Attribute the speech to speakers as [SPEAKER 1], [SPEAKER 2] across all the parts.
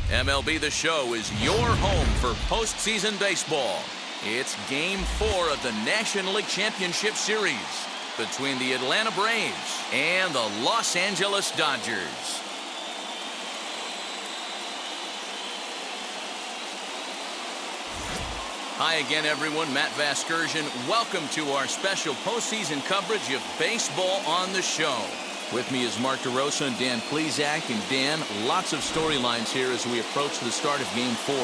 [SPEAKER 1] MLB The Show is your home for postseason baseball. It's Game 4 of the National League Championship Series between the Atlanta Braves and the Los Angeles Dodgers. Hi again, everyone. Matt Vasgersian. Welcome to our special postseason coverage of Baseball on the Show. With me is Mark DeRosa and Dan Plesac. And Dan, lots of storylines here as we approach the start of Game 4.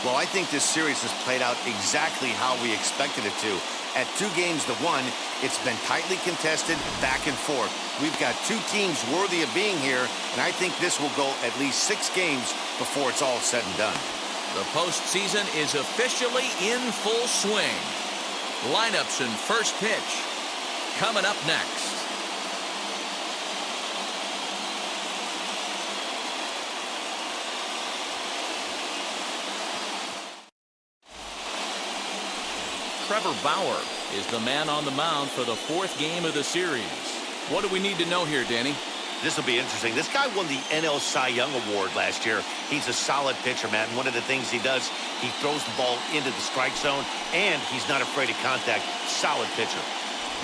[SPEAKER 2] Well, I think this series has played out exactly how we expected it to. At 2 games to 1, it's been tightly contested, back and forth. We've got 2 teams worthy of being here, and I think this will go at least 6 games before it's all said and done.
[SPEAKER 1] The postseason is officially in full swing. Lineups and first pitch coming up next. Trevor Bauer is the man on the mound for the 4th game of the series. What do we need to know here, Danny?
[SPEAKER 2] This will be interesting. This guy won the NL Cy Young Award last year. He's a solid pitcher, Matt. And one of the things he does, he throws the ball into the strike zone, and he's not afraid of contact. Solid pitcher.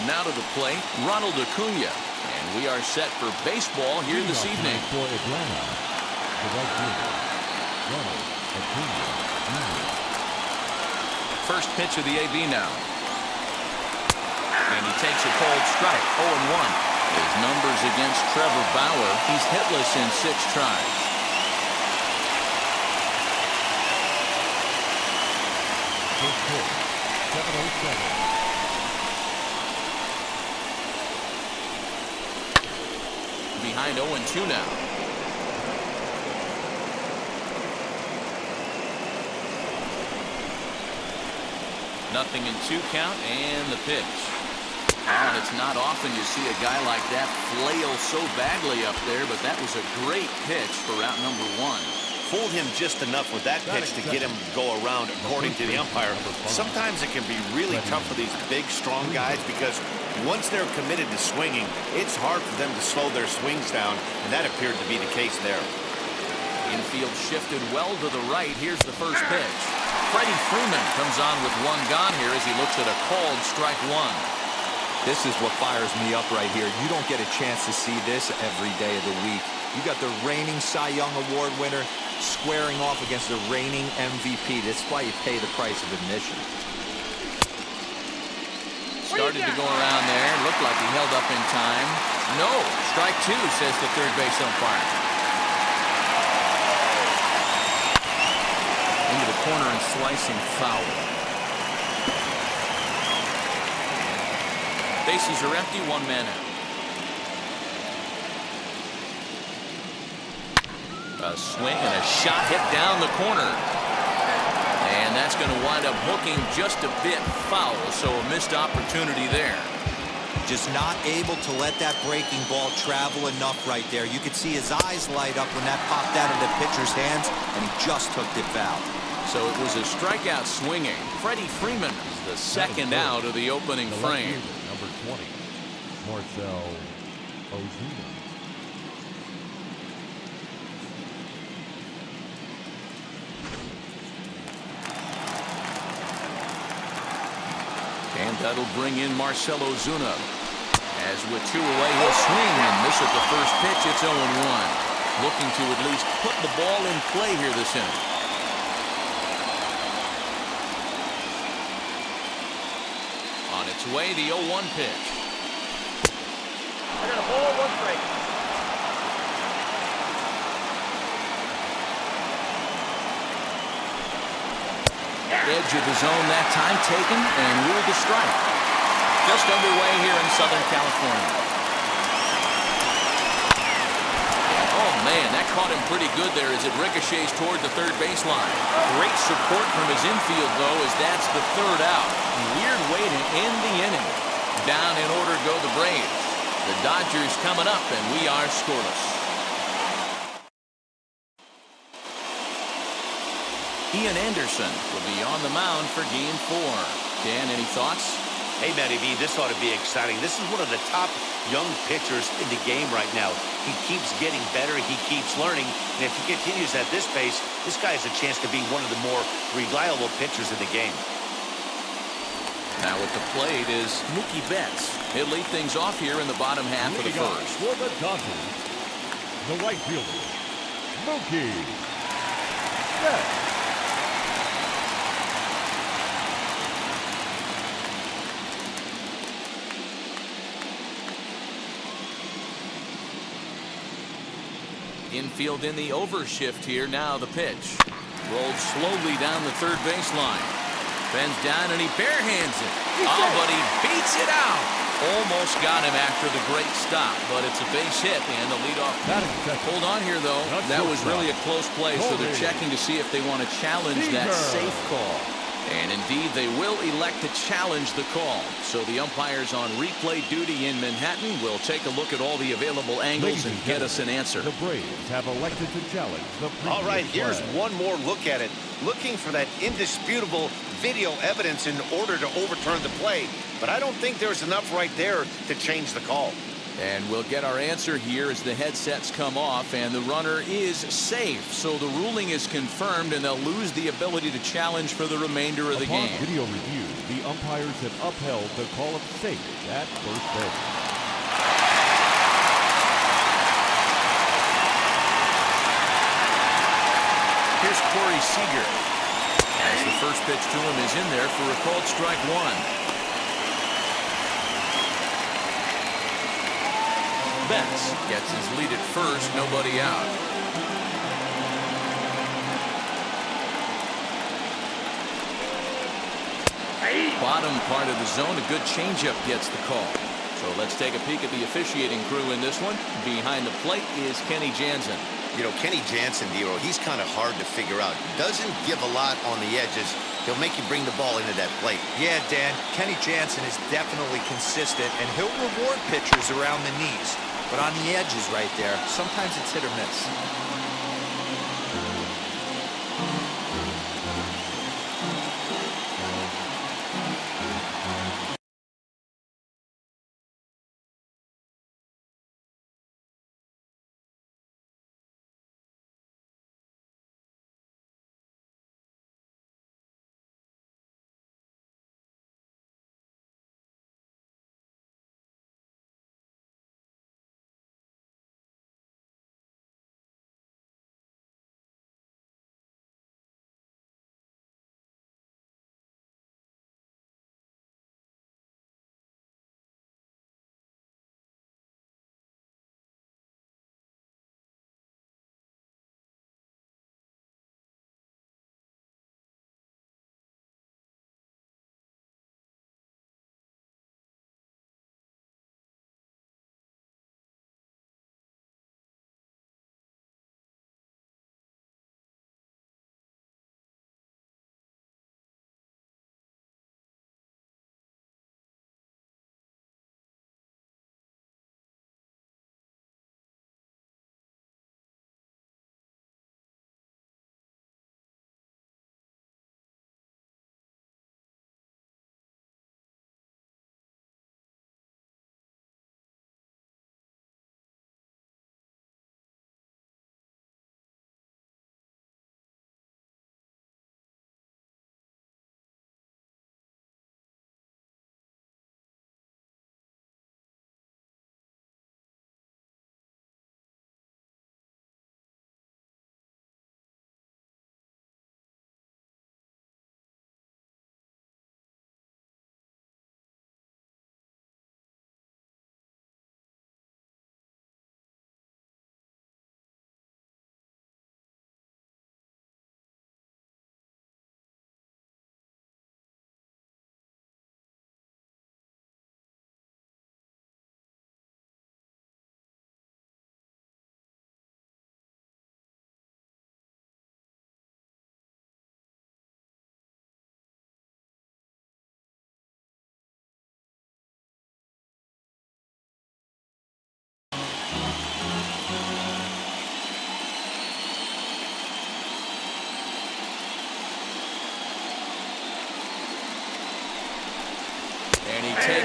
[SPEAKER 2] Now
[SPEAKER 1] to the plate, Ronald Acuna. And we are set for baseball here this evening.
[SPEAKER 3] For Atlanta, the right fielder, Ronald Acuna.
[SPEAKER 1] First pitch of the AB now. And he takes a cold strike, 0-1. His numbers against Trevor Bauer, he's hitless in 6 tries.
[SPEAKER 3] First pitch, 7-0-7.
[SPEAKER 1] Behind 0-2 now. Nothing in 2 count, and the pitch. And it's not often you see a guy like that flail so badly up there, but that was a great pitch for out number 1.
[SPEAKER 2] Fooled him just enough with that pitch to get him to go around, according to the umpire. Sometimes it can be really tough for these big, strong guys because once they're committed to swinging, it's hard for them to slow their swings down, and that appeared to be the case there.
[SPEAKER 1] Infield shifted well to the right. Here's the first pitch. Freddie Freeman comes on with 1 gone here as he looks at a called strike 1.
[SPEAKER 4] This is what fires me up right here. You don't get a chance to see this every day of the week. You got the reigning Cy Young Award winner squaring off against the reigning MVP. That's why you pay the price of admission.
[SPEAKER 1] Started to go around there. Looked like he held up in time. No, strike 2, says the third base umpire. Into the corner and slicing foul. Bases are empty, 1 man out. A swing and a shot hit down the corner. And that's going to wind up hooking just a bit foul, so a missed opportunity there.
[SPEAKER 4] Just not able to let that breaking ball travel enough right there. You could see his eyes light up when that popped out of the pitcher's hands, and he just hooked it foul.
[SPEAKER 1] So it was a strikeout swinging. Freddie Freeman is the second out of the opening frame.
[SPEAKER 3] Number 20, Marcell Ozuna.
[SPEAKER 1] And that'll bring in Marcell Ozuna. As with 2 away, he'll swing and miss at the first pitch. It's 0-1. Looking to at least put the ball in play here this inning. On its way, the 0-1 pitch.
[SPEAKER 5] I got a ball, 1 strike.
[SPEAKER 1] Edge of the zone that time taken and ruled a strike. Just underway here in Southern California. Oh man, that caught him pretty good there as it ricochets toward the third baseline. Great support from his infield though, as that's the 3rd out. Weird way to end the inning. Down in order go the Braves. The Dodgers coming up, and we are scoreless. Ian Anderson will be on the mound for Game 4. Dan, any thoughts?
[SPEAKER 2] Hey, Matty V, this ought to be exciting. This is one of the top young pitchers in the game right now. He keeps getting better. He keeps learning. And if he continues at this pace, this guy has a chance to be one of the more reliable pitchers in the game.
[SPEAKER 1] Now at the plate is Mookie Betts. He'll lead things off here in the bottom half of the
[SPEAKER 3] Leading off
[SPEAKER 1] first.
[SPEAKER 3] for the Dodgers, the right fielder, Mookie Betts.
[SPEAKER 1] Infield in the overshift here. Now the pitch. Rolled slowly down the third baseline. Bends down and he barehands it. Oh, but he beats it out. Almost got him after the great stop, but it's a base hit and the leadoff. Hold on here, though. That was really a close play, so they're checking to see if they want to challenge that safe call. And indeed, they will elect to challenge the call. So the umpires on replay duty in Manhattan will take a look at all the available angles and get us an answer.
[SPEAKER 3] The Braves have elected to challenge the previous
[SPEAKER 2] All right, here's
[SPEAKER 3] flag.
[SPEAKER 2] one more look at it. Looking for that indisputable video evidence in order to overturn the play. But I don't think there's enough right there to change the call.
[SPEAKER 1] And we'll get our answer here as the headsets come off, and the runner is safe. So the ruling is confirmed, and they'll lose the ability to challenge for the remainder of the
[SPEAKER 3] Upon
[SPEAKER 1] game.
[SPEAKER 3] video review, the umpires have upheld the call of safe at first base.
[SPEAKER 1] Here's Corey Seager. As the first pitch to him is in there for a called strike one. Betts gets his lead at first, nobody out. Bottom part of the zone, a good changeup gets the call. So let's take a peek at the officiating crew in this one. Behind the plate is Kenny Jansen.
[SPEAKER 2] You know, Kenny Jansen, Dero, he's kind of hard to figure out. Doesn't give a lot on the edges. He'll make you bring the ball into that plate.
[SPEAKER 4] Yeah, Dan, Kenny Jansen is definitely consistent, and he'll reward pitchers around the knees. But on the edges right there, sometimes it's hit or miss.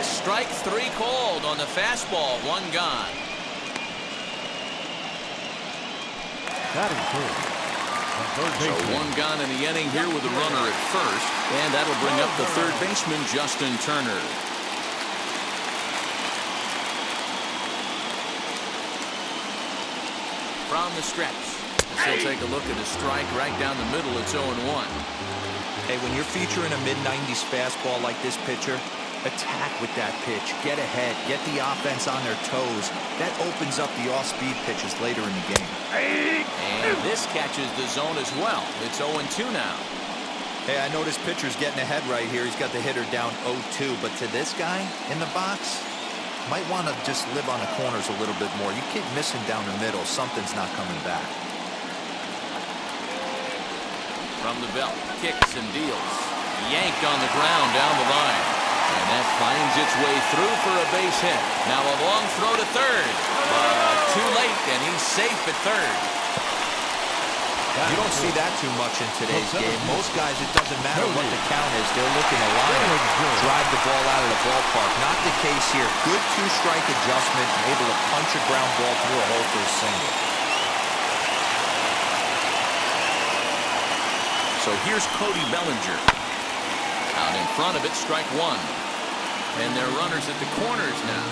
[SPEAKER 1] Strike 3 called on the fastball. 1 gone.
[SPEAKER 3] Batting third. On third
[SPEAKER 1] So
[SPEAKER 3] baseman.
[SPEAKER 1] 1 gone in the inning here with a runner at first. And that'll bring up the third baseman, Justin Turner. From the stretch. He'll take a look at a strike right down the middle. It's 0-1.
[SPEAKER 4] Hey, when you're featuring a mid-90s fastball like this pitcher, attack with that pitch. Get ahead. Get the offense on their toes. That opens up the off-speed pitches later in the game.
[SPEAKER 1] And this catches the zone as well. It's 0-2 now.
[SPEAKER 4] Hey, I know this pitcher's getting ahead right here. He's got the hitter down 0-2. But to this guy in the box, might want to just live on the corners a little bit more. You keep missing down the middle. Something's not coming back.
[SPEAKER 1] From the belt, kicks and deals. Yanked on the ground down the line. And that finds its way through for a base hit. Now a long throw to third. But too late, and he's safe at third.
[SPEAKER 4] You don't see that too much in today's game. Most guys, it doesn't matter what the count is. They're looking to line it, drive the ball out of the ballpark. Not the case here. Good two-strike adjustment, and able to punch a ground ball through a hole for a single.
[SPEAKER 1] So here's Cody Bellinger. Out in front of it, strike 1. And they're runners at the corners now.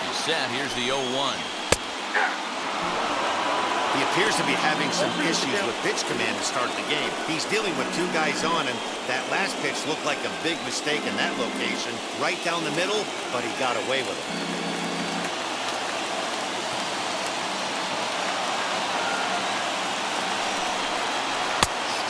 [SPEAKER 1] He's set. Here's the 0-1.
[SPEAKER 2] He appears to be having some issues with pitch command to start the game. He's dealing with 2 guys on, and that last pitch looked like a big mistake in that location. Right down the middle, but he got away with it.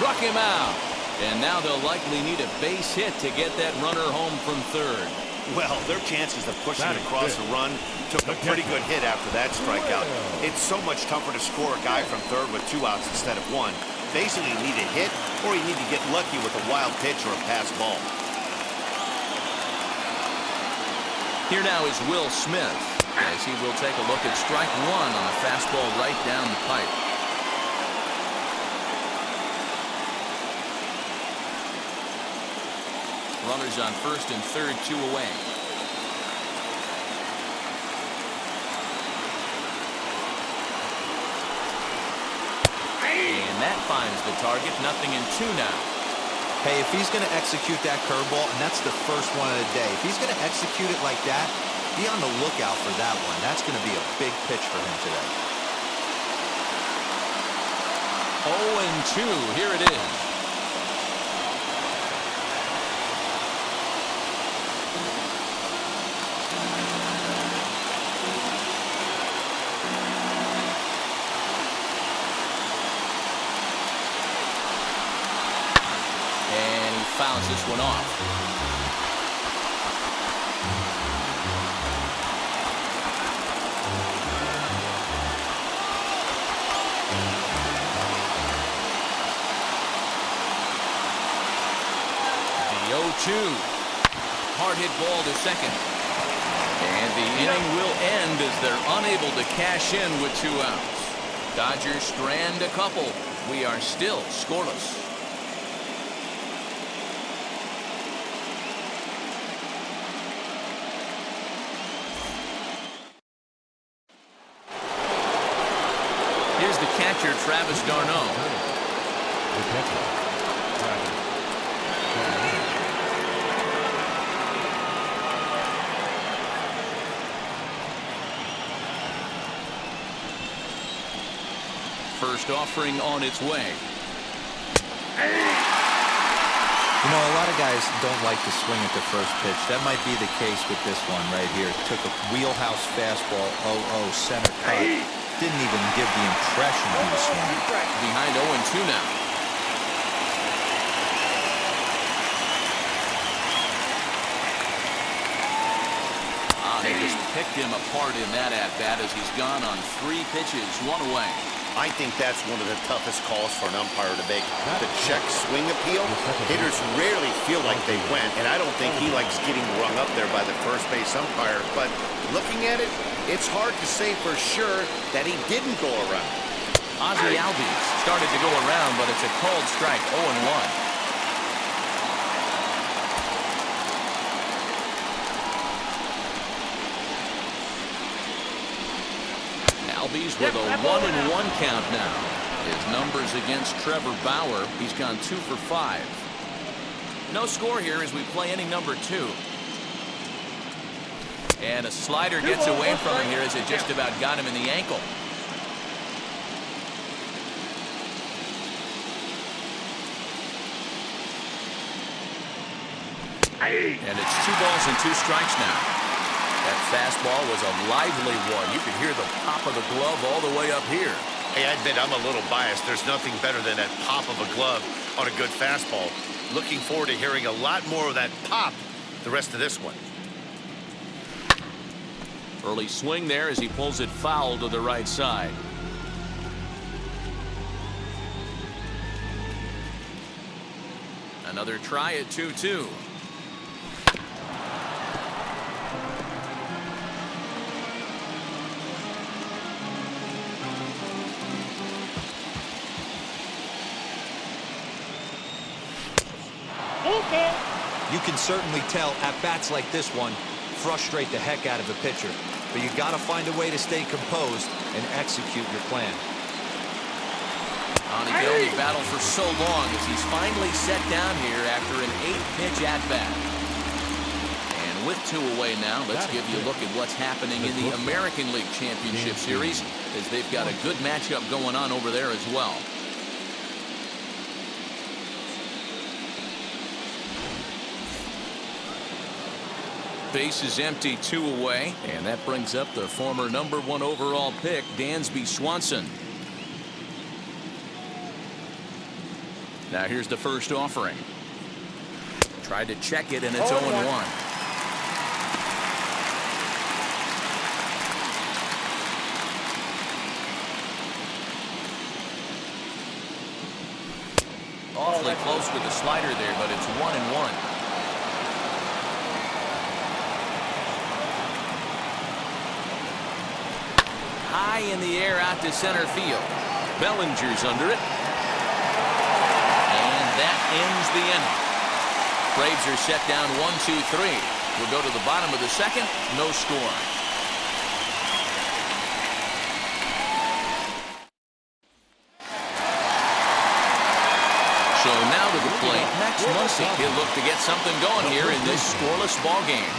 [SPEAKER 1] Struck him out. And now they'll likely need a base hit to get that runner home from third.
[SPEAKER 2] Well, their chances of pushing across the run took a pretty good hit after that strikeout. It's so much tougher to score a guy from third with 2 outs instead of 1. Basically, you need a hit, or you need to get lucky with a wild pitch or a pass ball.
[SPEAKER 1] Here now is Will Smith, as he will take a look at strike 1 on a fastball right down the pipe. Runners on first and third, 2 away. And that finds the target. 0-2 now.
[SPEAKER 4] Hey, if he's going to execute that curveball, and that's the first one of the day, if he's going to execute it like that, be on the lookout for that one. That's going to be a big pitch for him today.
[SPEAKER 1] 0-2. Here it is. Fouls this one off. The 0-2. Hard hit ball to second. And the inning will end as they're unable to cash in with 2 outs. Dodgers strand a couple. We are still scoreless. Here's the catcher, Travis d'Arnaud.
[SPEAKER 3] The catcher, Travis d'Arnaud.
[SPEAKER 1] First offering on its way.
[SPEAKER 4] You know, a lot of guys don't like to swing at the first pitch. That might be the case with this one right here. Took a wheelhouse fastball, 0-0, center cut. Didn't even give the impression he was swinging.
[SPEAKER 1] Behind 0-2 now. They just picked him apart in that at-bat as he's gone on 3 pitches, 1 away.
[SPEAKER 2] I think that's one of the toughest calls for an umpire to make. The check swing appeal, hitters rarely feel like they went, and I don't think he likes getting rung up there by the first base umpire. But looking at it, It's hard to say for sure that he didn't go around.
[SPEAKER 1] Ozzie Albies started to go around, but it's a called strike, 0-1. Albies with a 1-1 count now. His numbers against Trevor Bauer, he's gone 2 for 5. No score here as we play inning number 2. And a slider gets away from him here as it just about got him in the ankle. And it's 2 balls and 2 strikes now. That fastball was a lively one. You could hear the pop of the glove all the way up here.
[SPEAKER 2] Hey, I admit I'm a little biased. There's nothing better than that pop of a glove on a good fastball. Looking forward to hearing a lot more of that pop the rest of this one.
[SPEAKER 1] Early swing there as he pulls it foul to the right side. Another try at 2-2.
[SPEAKER 4] You can certainly tell at bats like this one frustrate the heck out of a pitcher, but you got to find a way to stay composed and execute your plan.
[SPEAKER 1] He can only battle for so long as he's finally set down here after an 8-pitch at-bat. And with 2 away now, let's give you a look at what's happening in the American League Championship Series, as they've got a good matchup going on over there as well. Base is empty, 2 away, and that brings up the former #1 overall pick, Dansby Swanson. Now here's the first offering. Tried to check it, and it's 0-1. Awfully close with the slider there, but it's 1-1. High in the air out to center field. Bellinger's under it. And that ends the inning. Braves are set down 1-2-3. We'll go to the bottom of the second. No score. So now to the plate, Max Muncy. He'll look to get something going here in this scoreless ball game.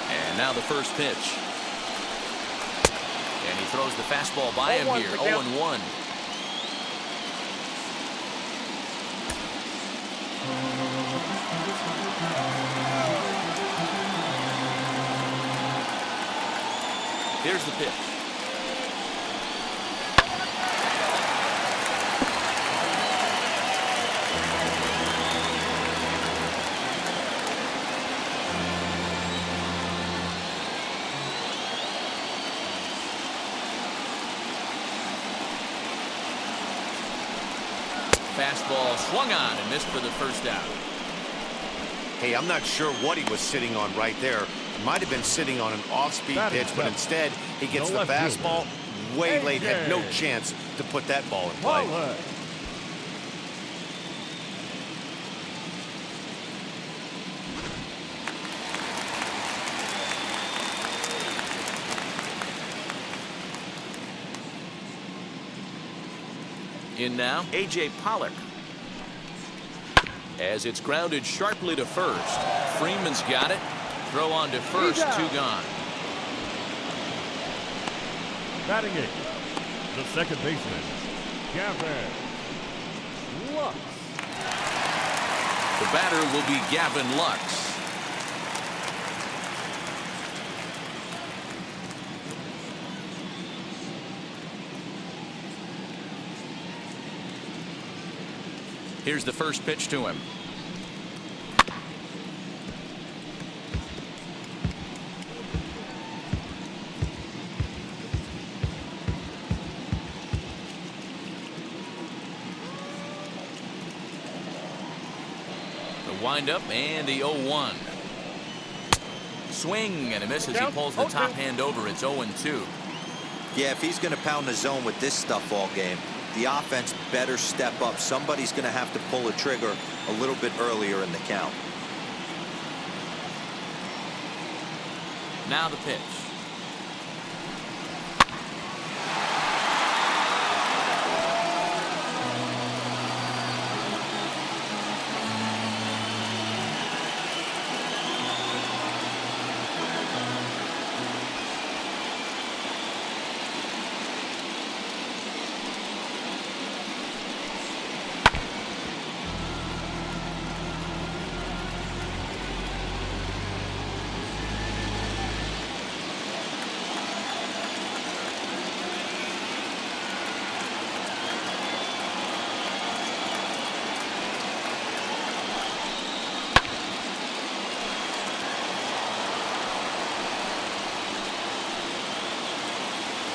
[SPEAKER 1] And now the first pitch. And he throws the fastball by him here. 0-1. Here's the pitch. Fastball swung on and missed for the first out.
[SPEAKER 2] Hey, I'm not sure what he was sitting on right there. It might have been sitting on an off-speed pitch, but instead he gets the fastball way late. Had no chance to put that ball in play.
[SPEAKER 1] In now, A.J. Pollock. As it's grounded sharply to first. Freeman's got it. Throw on to first, 2 gone.
[SPEAKER 3] Batting it, the second baseman, Gavin Lux.
[SPEAKER 1] The batter will be Gavin Lux. Here's the first pitch to him. The windup and the 0-1. Swing and a miss as he pulls the top hand over. It's 0-2.
[SPEAKER 4] Yeah, if he's going to pound the zone with this stuff all game, the offense better step up. Somebody's going to have to pull a trigger a little bit earlier in the count.
[SPEAKER 1] Now the pitch.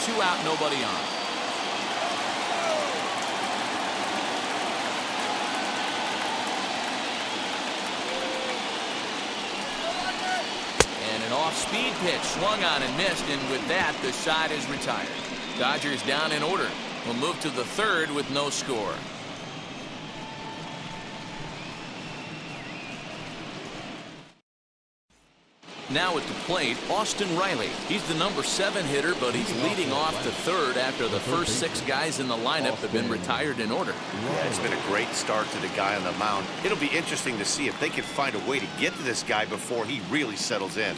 [SPEAKER 1] Two out, nobody on. And an off-speed pitch swung on and missed, and with that, the side is retired. Dodgers down in order. We'll move to the third with no score. Now at the plate, Austin Riley. He's the number 7 hitter, but he's leading off the third after the first 6 guys in the lineup have been retired in order.
[SPEAKER 2] Yeah, it's been a great start to the guy on the mound. It'll be interesting to see if they can find a way to get to this guy before he really settles in.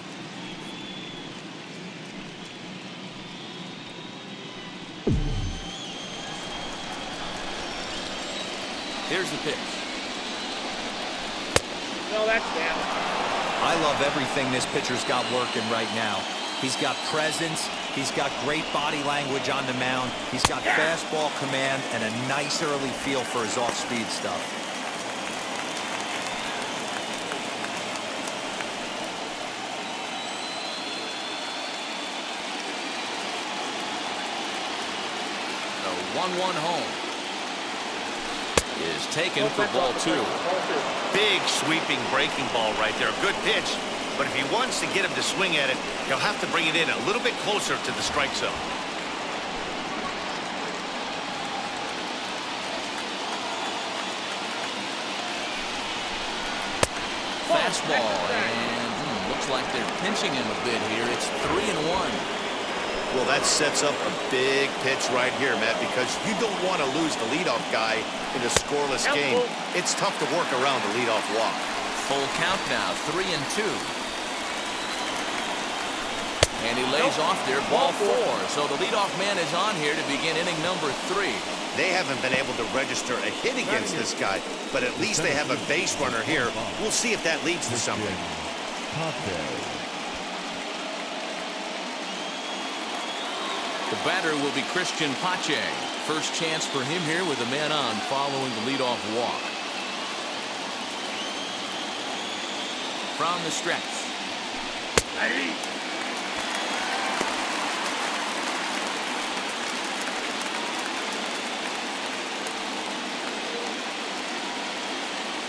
[SPEAKER 1] Here's the pitch.
[SPEAKER 5] No, that's down.
[SPEAKER 4] I love everything this pitcher's got working right now. He's got presence. He's got great body language on the mound. He's got fastball command and a nice early feel for his off-speed stuff.
[SPEAKER 1] The 1-1 home is taken for ball 2.
[SPEAKER 2] Big sweeping breaking ball right there. Good pitch. But if he wants to get him to swing at it, he'll have to bring it in a little bit closer to the strike zone.
[SPEAKER 1] Fastball, and looks like they're pinching him a bit here. It's 3-1.
[SPEAKER 2] Well, that sets up a big pitch right here, Matt, because you don't want to lose the leadoff guy in a scoreless game. It's tough to work around the leadoff walk.
[SPEAKER 1] Full count now, 3-2. And he lays off there, ball 4. So the leadoff man is on here to begin inning number 3.
[SPEAKER 2] They haven't been able to register a hit against this guy, but at least they have a base runner here. We'll see if that leads to something.
[SPEAKER 1] The batter will be Christian Pache. First chance for him here with a man on following the leadoff walk. From the stretch.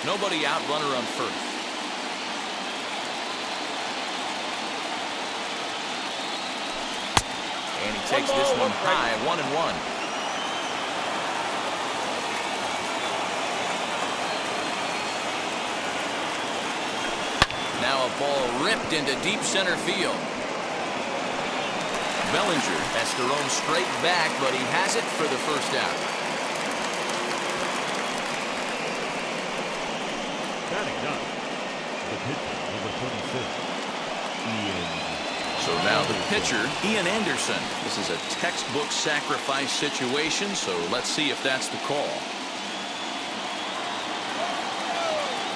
[SPEAKER 1] Nobody out, runner on first. And he takes this one high, 1-1. Now a ball ripped into deep center field. Bellinger has to roam straight back, but he has it for the first out.
[SPEAKER 3] Batting up, the pitcher, number 26, Ian.
[SPEAKER 1] So now the pitcher, Ian Anderson. This is a textbook sacrifice situation, so let's see if that's the call.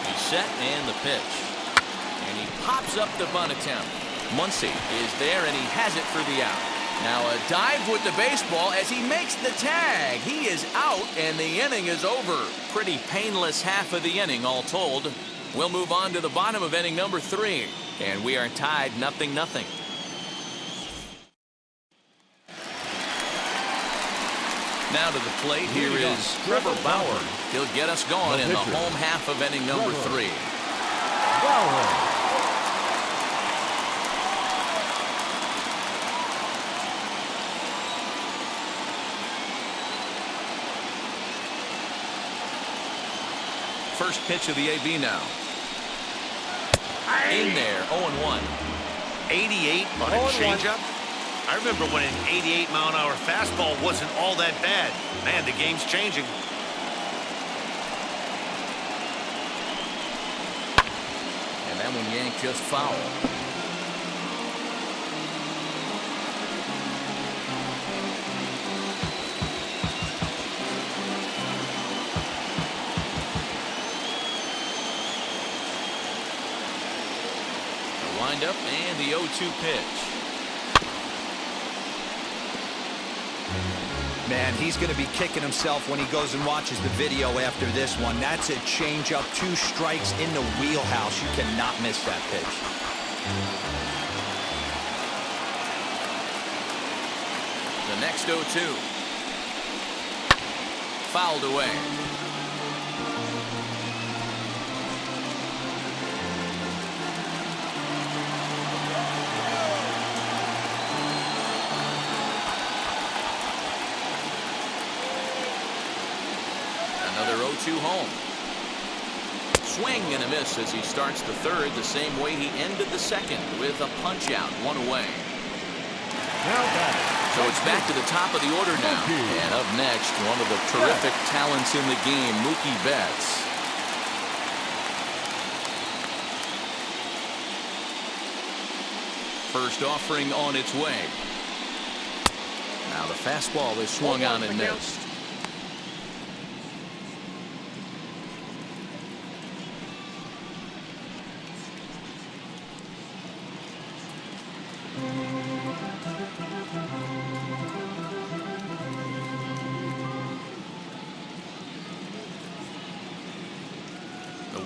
[SPEAKER 1] He's set and the pitch. And he pops up the bunt attempt. Muncy is there and he has it for the out. Now a dive with the baseball as he makes the tag. He is out and the inning is over. Pretty painless half of the inning all told. We'll move on to the bottom of inning number 3. And we are tied 0-0. Now to the plate, here is Trevor Bauer. He'll get us going in the home half of inning number 3.
[SPEAKER 3] Wow.
[SPEAKER 1] First pitch of the AB now. In there, 0-1.
[SPEAKER 2] 88 on a changeup. I remember when an 88-mile-an-hour fastball wasn't all that bad. Man, the game's changing.
[SPEAKER 1] And that one yanked just foul. The windup and the 0-2 pitch.
[SPEAKER 4] Man, he's going to be kicking himself when he goes and watches the video after this one. That's a changeup, 2 strikes in the wheelhouse. You cannot miss that pitch.
[SPEAKER 1] The next 0-2. Fouled away. Another 0-2 home. Swing and a miss as he starts the third the same way he ended the second with a punch out, 1 away.
[SPEAKER 3] Now batting.
[SPEAKER 1] So it's back to the top of the order now. And up next, one of the terrific talents in the game, Mookie Betts. First offering on its way. Now the fastball is swung on and missed.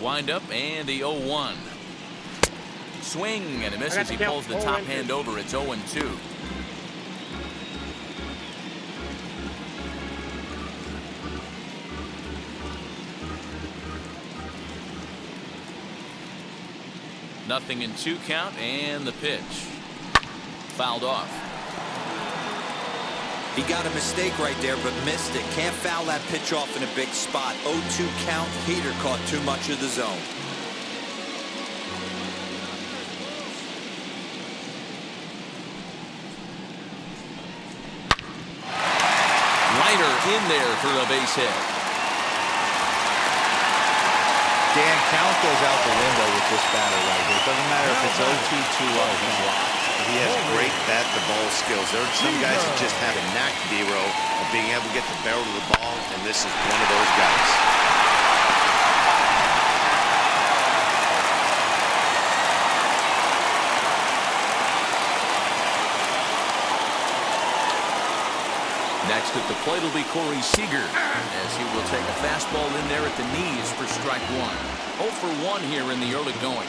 [SPEAKER 1] Windup and the 0-1. Swing and a miss as he pulls the top hand over. It's 0-2. Nothing in 2 count and the pitch. Fouled off.
[SPEAKER 4] He got a mistake right there, but missed it. Can't foul that pitch off in a big spot. 0-2 count. Heater caught too much of the zone.
[SPEAKER 1] Liner in there for a base hit.
[SPEAKER 4] Dan, count goes out the window with this batter right here. It doesn't matter if it's 0-2, 2-0. He's locked.
[SPEAKER 2] He has great bat-to-ball skills. There are some guys that just have a knack, B-Row, of being able to get the barrel of the ball, and this is one of those guys.
[SPEAKER 1] Next at the plate will be Corey Seager as he will take a fastball in there at the knees for strike 1. 0 for 1 here in the early going.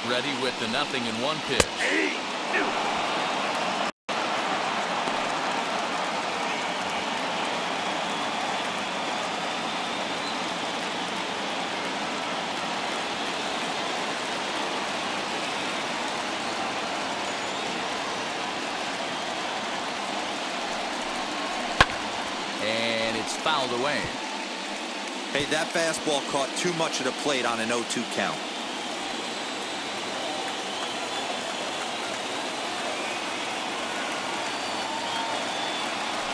[SPEAKER 1] Ready with the 0-1 pitch. And it's fouled away.
[SPEAKER 4] Hey, that fastball caught too much of the plate on an 0-2 count.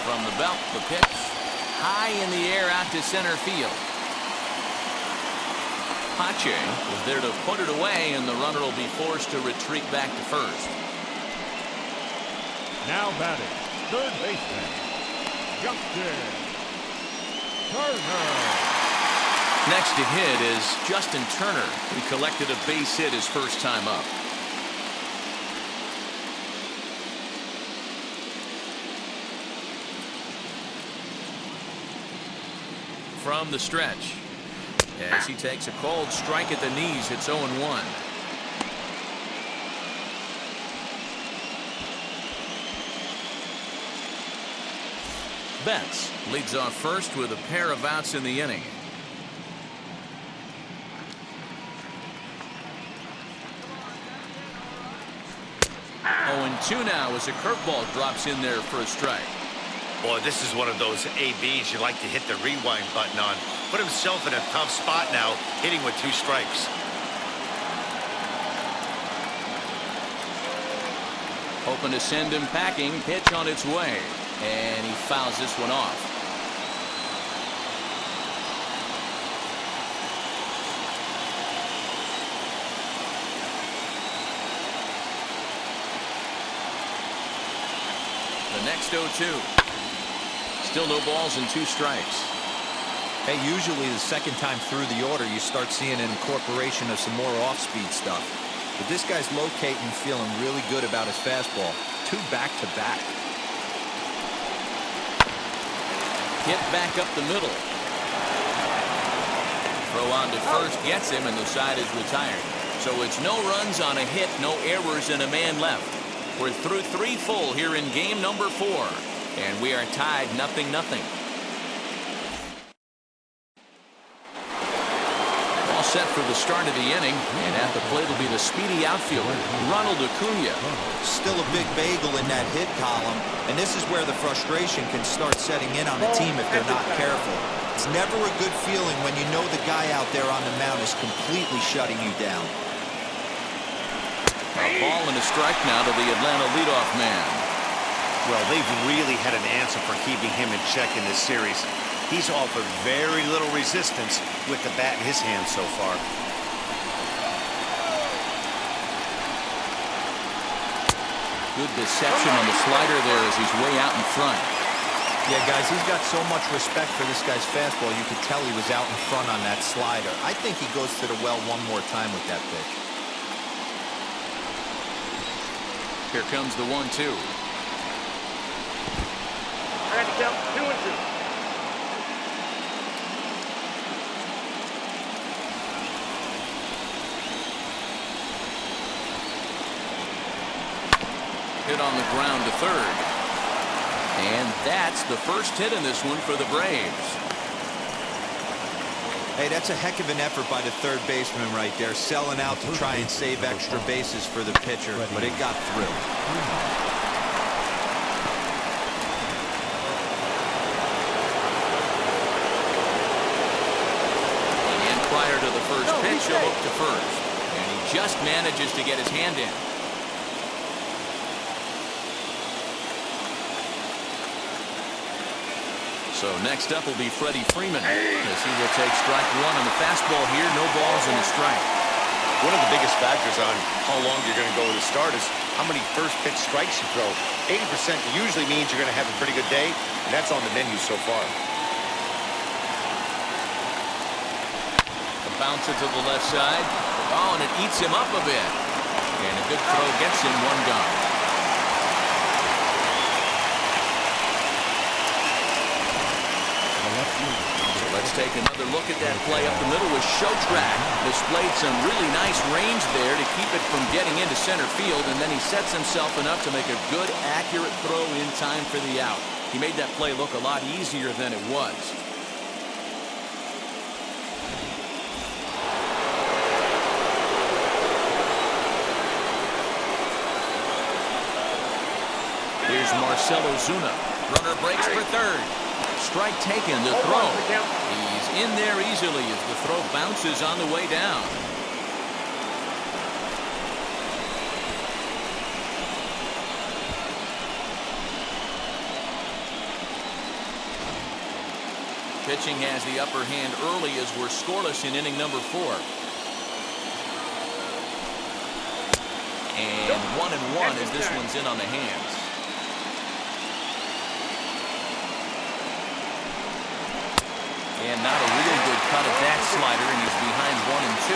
[SPEAKER 1] From the belt, the pitch. High in the air out to center field. Pache is there to put it away, and the runner will be forced to retreat back to first.
[SPEAKER 3] Now batting, third baseman, Justin Turner.
[SPEAKER 1] Next to hit is Justin Turner, who collected a base hit his first time up. From the stretch, as he takes a cold strike at the knees, it's 0-1. Betts leads off first with a pair of outs in the inning. 0-2 now as a curveball drops in there for a strike.
[SPEAKER 2] Boy, this is one of those ABs you like to hit the rewind button on. Put himself in a tough spot now, hitting with 2 strikes.
[SPEAKER 1] Hoping to send him packing. Pitch on its way. And he fouls this one off. The next 0-2. Still no balls and 2 strikes.
[SPEAKER 4] Hey, usually the second time through the order, you start seeing an incorporation of some more off-speed stuff. But this guy's locating, feeling really good about his fastball. 2 back-to-back.
[SPEAKER 1] Hit back up the middle. Throw on to first gets him, and the side is retired. So it's no runs on a hit, no errors, and a man left. We're through 3 full here in game number 4, and we are tied 0-0. All set for the start of the inning, and at the plate will be the speedy outfielder, Ronald Acuna.
[SPEAKER 4] Still a big bagel in that hit column, and this is where the frustration can start setting in on the team if they're not careful. It's never a good feeling when you know the guy out there on the mound is completely shutting you down.
[SPEAKER 1] A ball and a strike now to the Atlanta leadoff man.
[SPEAKER 2] Well, they've really had an answer for keeping him in check in this series. He's offered very little resistance with the bat in his hand so far.
[SPEAKER 1] Good deception on the slider there as he's way out in front.
[SPEAKER 4] Yeah, guys, he's got so much respect for this guy's fastball. You could tell he was out in front on that slider. I think he goes to the well one more time with that pitch.
[SPEAKER 1] Here comes the 1-2.
[SPEAKER 5] I got to count 2-2.
[SPEAKER 1] Hit on the ground to third. And that's the first hit in this one for the Braves.
[SPEAKER 4] Hey, that's a heck of an effort by the third baseman right there, selling out to try and save extra bases for the pitcher, but it got through.
[SPEAKER 1] And prior to the first pitch, he'll look to first. And he just manages to get his hand in. So next up will be Freddie Freeman, as he will take strike 1 on the fastball here. No balls and a strike.
[SPEAKER 2] One of the biggest factors on how long you're going to go with a start is how many first pitch strikes you throw. 80% usually means you're going to have a pretty good day, and that's on the menu so far.
[SPEAKER 1] A bouncer to the left side. Oh, and it eats him up a bit. And a good throw gets him 1 gone. Let's take another look at that play up the middle with Showtrack. Displayed some really nice range there to keep it from getting into center field, and then he sets himself enough to make a good, accurate throw in time for the out. He made that play look a lot easier than it was. Here's Marcell Ozuna. Runner breaks for third. Strike taken, the throw. He's in there easily as the throw bounces on the way down. Pitching has the upper hand early as we're scoreless in inning number 4. And 1-1 as this one's in on the hands. And not a real good cut of that slider, and he's behind 1-2.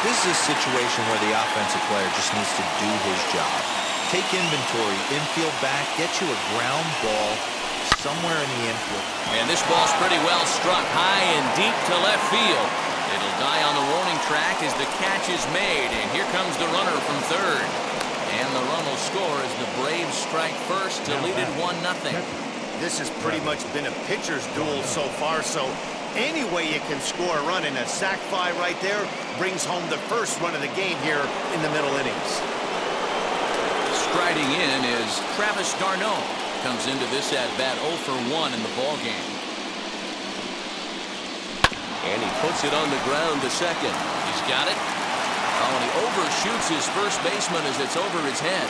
[SPEAKER 4] This is a situation where the offensive player just needs to do his job. Take inventory, infield back, get you a ground ball somewhere in the infield.
[SPEAKER 1] And this ball's pretty well struck high and deep to left field. It'll die on the warning track as the catch is made, and here comes the runner from third. And the run will score as the Braves strike first to lead it 1-0.
[SPEAKER 2] this has pretty much been a pitcher's duel so far, so any way you can score a run, and a sac fly right there brings home the first run of the game here in the middle innings.
[SPEAKER 1] Striding in is Travis d'Arnaud. Comes into this at-bat 0 for 1 in the ballgame. And he puts it on the ground to second. He's got it. Oh, and he overshoots his first baseman as it's over his head.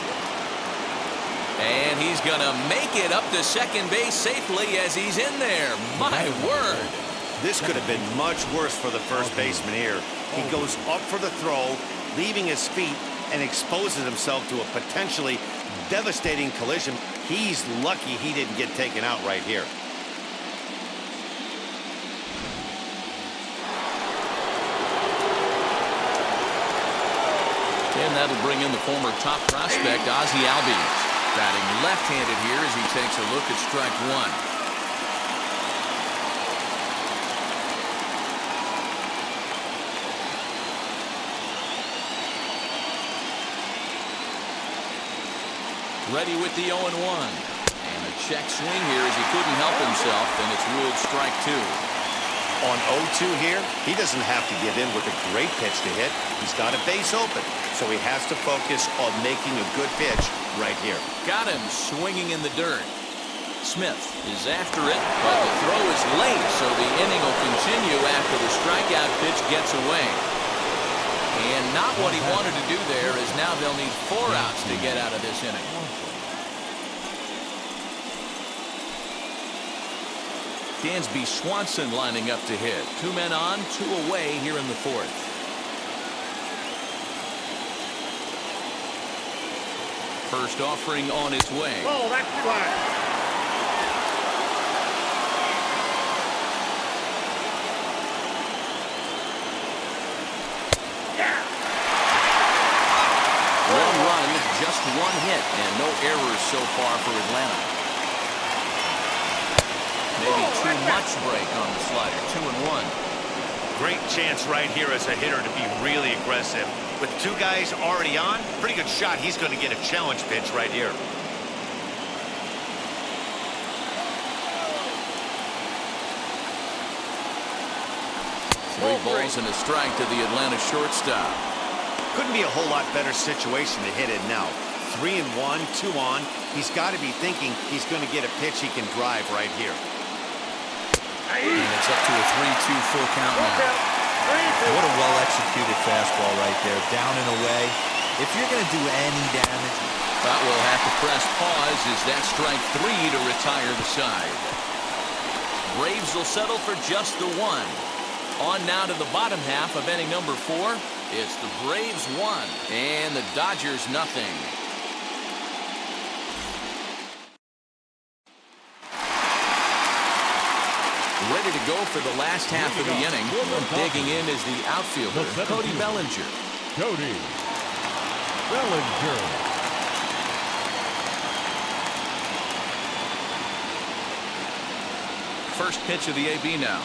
[SPEAKER 1] And he's going to make it up to second base safely as he's in there. My word.
[SPEAKER 2] This could have been much worse for the first baseman here. He goes up for the throw, leaving his feet, and exposes himself to a potentially devastating collision. He's lucky he didn't get taken out right here.
[SPEAKER 1] And that'll bring in the former top prospect, Ozzie Albies. Batting left-handed here as he takes a look at strike one. Ready with the 0-1. And a check swing here as he couldn't help himself, and it's ruled strike two.
[SPEAKER 2] On 0-2 here, he doesn't have to give in with a great pitch to hit. He's got a base open, so he has to focus on making a good pitch right here.
[SPEAKER 1] Got him swinging in the dirt. Smith is after it, but the throw is late, so the inning will continue after the strikeout pitch gets away. And not what he wanted to do there, as now they'll need 4 outs to get out of this inning. Dansby Swanson lining up to hit. 2 men on, 2 away here in the fourth. First offering on its way.
[SPEAKER 5] Oh, that's flat.
[SPEAKER 1] One run, just 1 hit, and no errors so far for Atlanta. Maybe too much break on the slider. 2-1.
[SPEAKER 2] Great chance right here as a hitter to be really aggressive. With 2 guys already on, pretty good shot. He's going to get a challenge pitch right here.
[SPEAKER 1] Three balls and a strike to the Atlanta shortstop.
[SPEAKER 2] Couldn't be a whole lot better situation to hit it now. 3-1, 2 on. He's got to be thinking he's going to get a pitch he can drive right here.
[SPEAKER 1] And it's up to a 3-2 full count now.
[SPEAKER 4] What a well-executed fastball right there. Down and away. If you're going to do any damage.
[SPEAKER 1] But we'll have to press pause as that strike 3 to retire the side. Braves will settle for just the 1. On now to the bottom half of inning number 4. It's the Braves 1 and the Dodgers nothing. Ready to go for the last half of the inning. Digging in is the outfielder, Cody Bellinger.
[SPEAKER 3] Cody Bellinger.
[SPEAKER 1] First pitch of the AB now.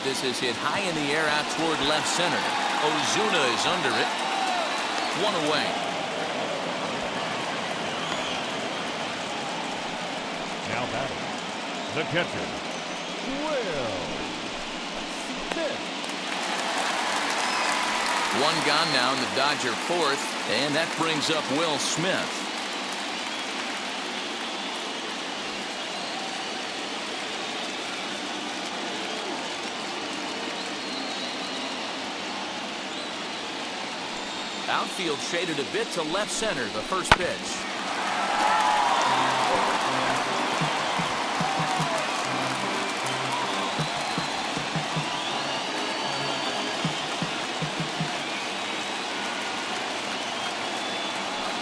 [SPEAKER 1] This is hit high in the air out toward left center. Ozuna is under it. 1 away.
[SPEAKER 3] Now batting, the catcher, Will Smith.
[SPEAKER 1] 1 gone now in the Dodger fourth, and that brings up Will Smith. Outfield shaded a bit to left center, the first pitch.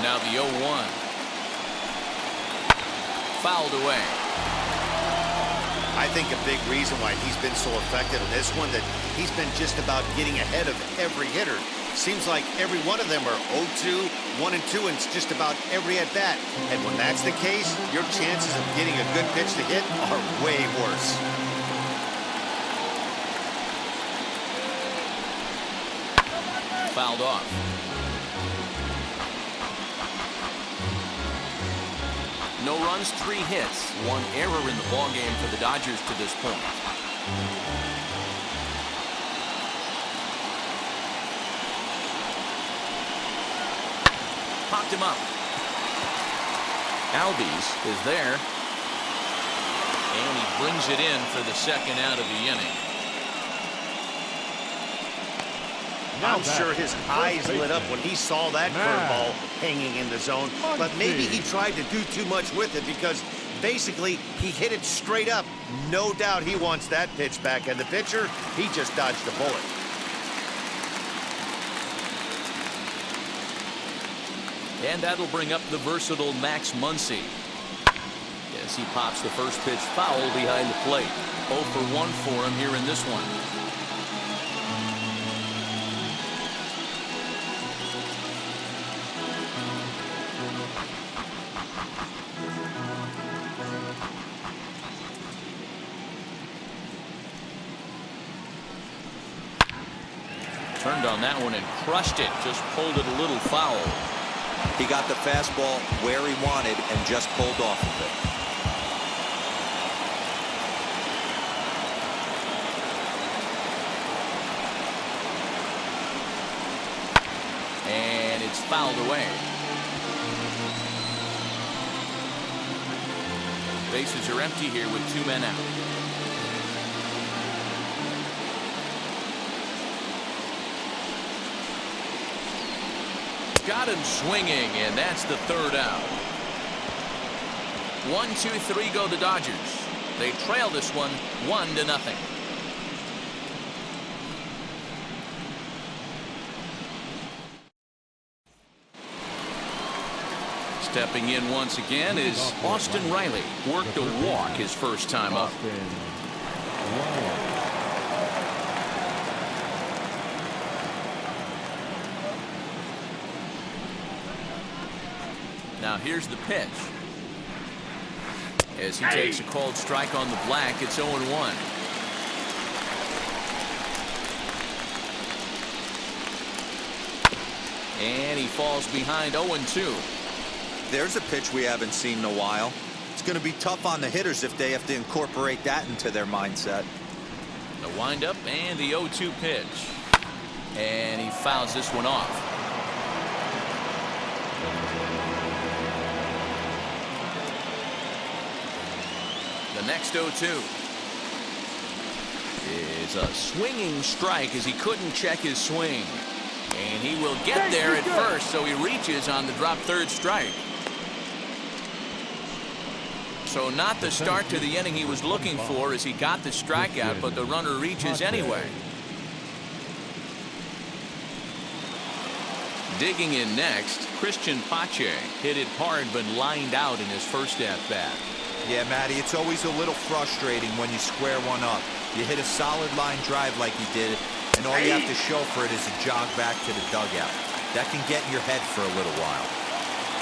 [SPEAKER 1] Now the 0-1. Fouled away.
[SPEAKER 2] I think a big reason why he's been so effective in this one that he's been just about getting ahead of every hitter. Seems like every one of them are 0-2, 1-2, and it's just about every at-bat. And when that's the case, your chances of getting a good pitch to hit are way worse.
[SPEAKER 1] Fouled off. 0 No runs, 3 hits, 1 error in the ballgame for the Dodgers to this point. Popped him up. Albies is there. And he brings it in for the second out of the inning.
[SPEAKER 2] I'm sure his eyes lit up when he saw that curveball hanging in the zone. But maybe he tried to do too much with it because basically he hit it straight up. No doubt he wants that pitch back. And the pitcher, he just dodged a bullet.
[SPEAKER 1] And that'll bring up the versatile Max Muncy. Yes, he pops the first pitch foul behind the plate. 0 for 1 for him here in this one. Turned on that one and crushed it. Just pulled it a little foul.
[SPEAKER 4] He got the fastball where he wanted and just pulled off of
[SPEAKER 1] it. And it's fouled away. Bases are empty here with 2 men out. Got him swinging, and that's the 3rd out. 1, 2, 3 go the Dodgers. They trail this one 1-0. Stepping in once again is Austin Riley. Worked a walk his first time up. Now here's the pitch. As he takes a called strike on the black, it's 0-1. And he falls behind 0-2.
[SPEAKER 4] There's a pitch we haven't seen in a while. It's going to be tough on the hitters if they have to incorporate that into their mindset.
[SPEAKER 1] The windup and the 0-2 pitch. And he fouls this one off. The next 0-2 is a swinging strike as he couldn't check his swing. And he will get there at first, so he reaches on the drop 3rd strike. So not the start to the inning he was looking for as he got the strikeout, but the runner reaches anyway. Digging in next, Christian Pache hit it hard but lined out in his first at-bat.
[SPEAKER 4] Yeah, Matty, it's always a little frustrating when you square one up. You hit a solid line drive like he did, and all you have to show for it is a jog back to the dugout. That can get in your head for a little while.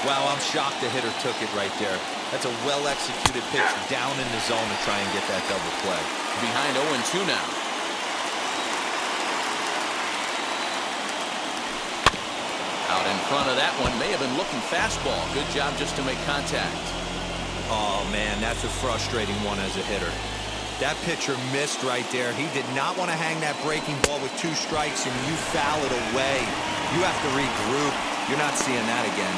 [SPEAKER 4] Wow, I'm shocked the hitter took it right there. That's a well-executed pitch down in the zone to try and get that double play.
[SPEAKER 1] Behind 0-2 now. Out in front of that one, may have been looking fastball. Good job just to make contact.
[SPEAKER 4] Oh, man, that's a frustrating one as a hitter. That pitcher missed right there. He did not want to hang that breaking ball with 2 strikes, and you foul it away. You have to regroup. You're not seeing that again.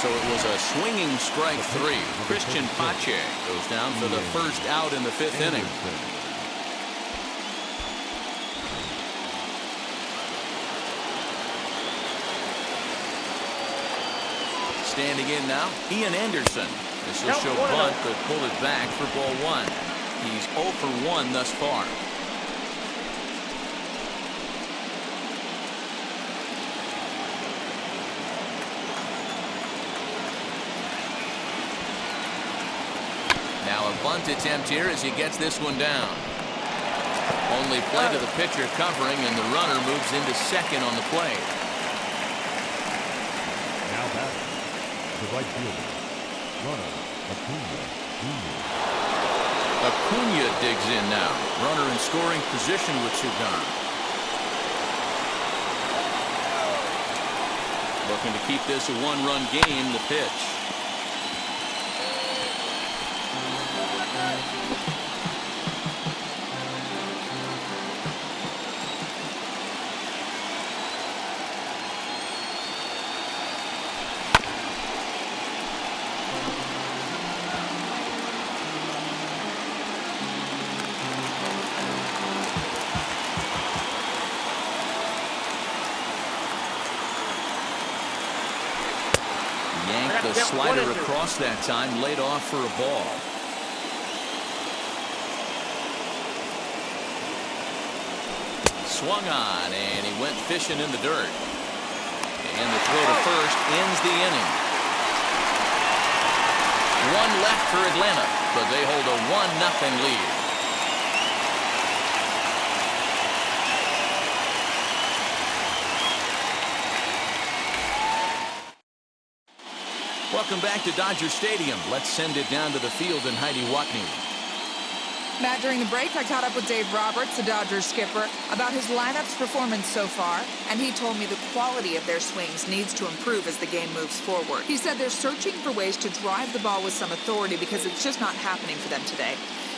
[SPEAKER 1] So it was a swinging strike 3. Christian Pache goes down for the first out in the 5th inning. Standing in now, Ian Anderson. This will show bunt, but pull it back for ball 1. He's 0 for 1 thus far. Now a bunt attempt here as he gets this one down. Only play to the pitcher covering, and the runner moves into second on the play.
[SPEAKER 3] Now batting, the right fielder, runner Acuna Jr.
[SPEAKER 1] Acuna digs in now. Runner in scoring position with 2 gone. Looking to keep this a 1-run game. The pitch. the
[SPEAKER 5] Yep,
[SPEAKER 1] slider
[SPEAKER 5] 1-2.
[SPEAKER 1] across that time, laid off for a ball. Swung on, and he went fishing in the dirt. And the throw to first ends the inning. One left for Atlanta, but they hold a 1-0 lead. Welcome back to Dodger Stadium. Let's send it down to the field and Heidi Watney.
[SPEAKER 6] Matt, during the break, I caught up with Dave Roberts, the Dodgers skipper, about his lineup's performance so far, and he told me the quality of their swings needs to improve as the game moves forward. He said they're searching for ways to drive the ball with some authority because it's just not happening for them today.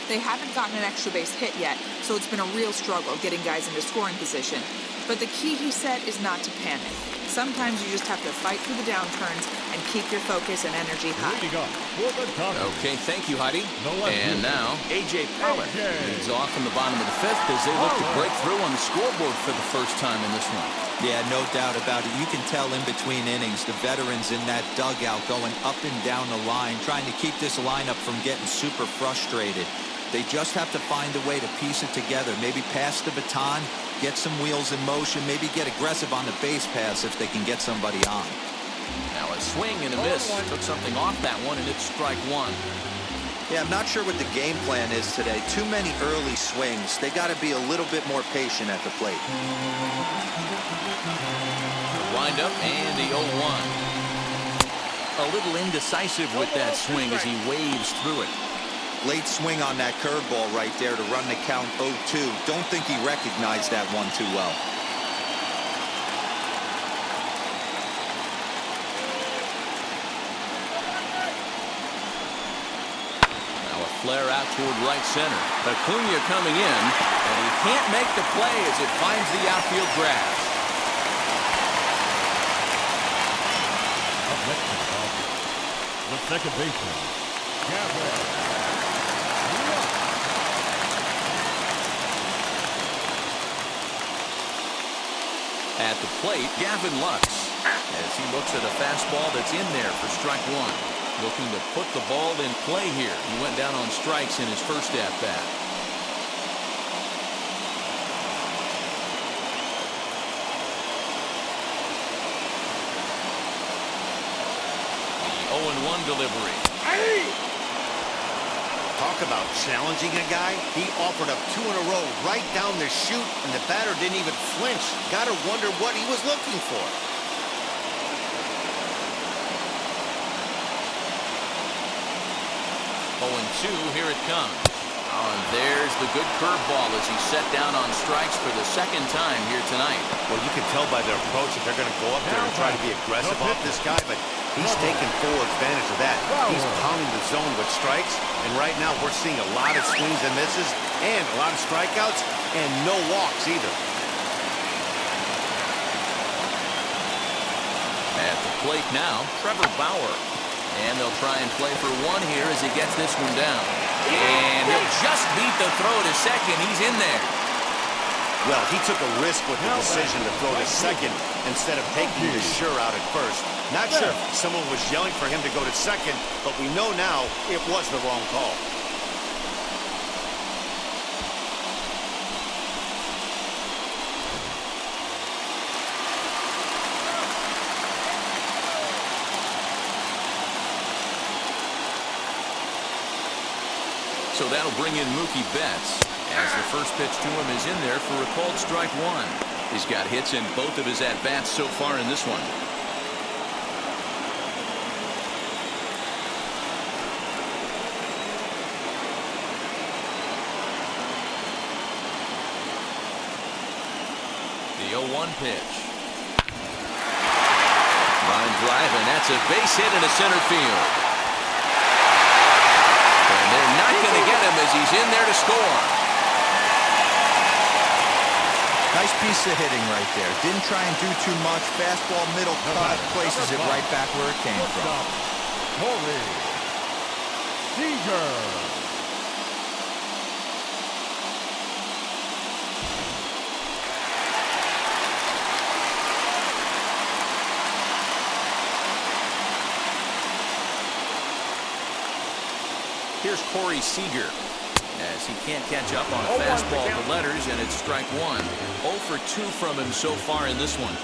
[SPEAKER 6] They haven't gotten an extra base hit yet, so it's been a real struggle getting guys into scoring position. But the key, he said, is not to panic. Sometimes you just have to fight through the downturns and keep your focus and energy high.
[SPEAKER 1] Okay, thank you, Heidi. And now, A.J. Pollock leads off in the bottom of the fifth as they look to break through on the scoreboard for the first time in this one.
[SPEAKER 4] Yeah, no doubt about it. You can tell in between innings, the veterans in that dugout going up and down the line, trying to keep this lineup from getting super frustrated. They just have to find a way to piece it together. Maybe pass the baton, get some wheels in motion, maybe get aggressive on the base pass if they can get somebody on.
[SPEAKER 1] Now a swing and a miss. Took something off that one, and it's strike one.
[SPEAKER 4] Yeah, I'm not sure what the game plan is today. Too many early swings. They got to be a little bit more patient at the plate.
[SPEAKER 1] Wind up and the 0-1. A little indecisive with that swing as he waves through it.
[SPEAKER 4] Late swing on that curveball right there to run the count 0-2. Don't think he recognized that one too well.
[SPEAKER 1] Now a flare out toward right center. Acuna coming in, and he can't make the play as it finds the outfield grass.
[SPEAKER 3] Up next is the second baseman, Gavin.
[SPEAKER 1] At the plate, Gavin Lux, as he looks at a fastball that's in there for strike one. Looking to put the ball in play here. He went down on strikes in his first at-bat. The 0-1 delivery.
[SPEAKER 2] Talk about challenging a guy. He offered up two in a row right down the chute, and the batter didn't even flinch. Gotta wonder what he was looking for.
[SPEAKER 1] 0-2, here it comes. Oh, and there's the good curveball as he's set down on strikes for the second time here tonight.
[SPEAKER 2] Well, you can tell by their approach that they're going to go up there and try to be aggressive off this guy, but he's taking full advantage of that. He's pounding the zone with strikes, and right now we're seeing a lot of swings and misses and a lot of strikeouts and no walks either.
[SPEAKER 1] At the plate now, Trevor Bauer. And they'll try and play for one here as he gets this one down. And he'll just beat the throw to second. He's in there.
[SPEAKER 2] Well, he took a risk with the decision to throw to second instead of taking the sure out at first. Not sure if someone was yelling for him to go to second, but we know now it was the wrong call.
[SPEAKER 1] So that'll bring in Mookie Betts as the first pitch to him is in there for a called strike one. He's got hits in both of his at-bats so far in this one. The 0-1 pitch. Line drive, and that's a base hit into center field. And they're not going to get him as he's in there to score.
[SPEAKER 4] Nice piece of hitting right there. Didn't try and do too much. Fastball, middle cut, places it right back where it came from.
[SPEAKER 3] Corey Seager.
[SPEAKER 1] Here's Corey Seager. As he can't catch up on a fastball to letters, and it's strike one. 0 for 2 from him so far in this one.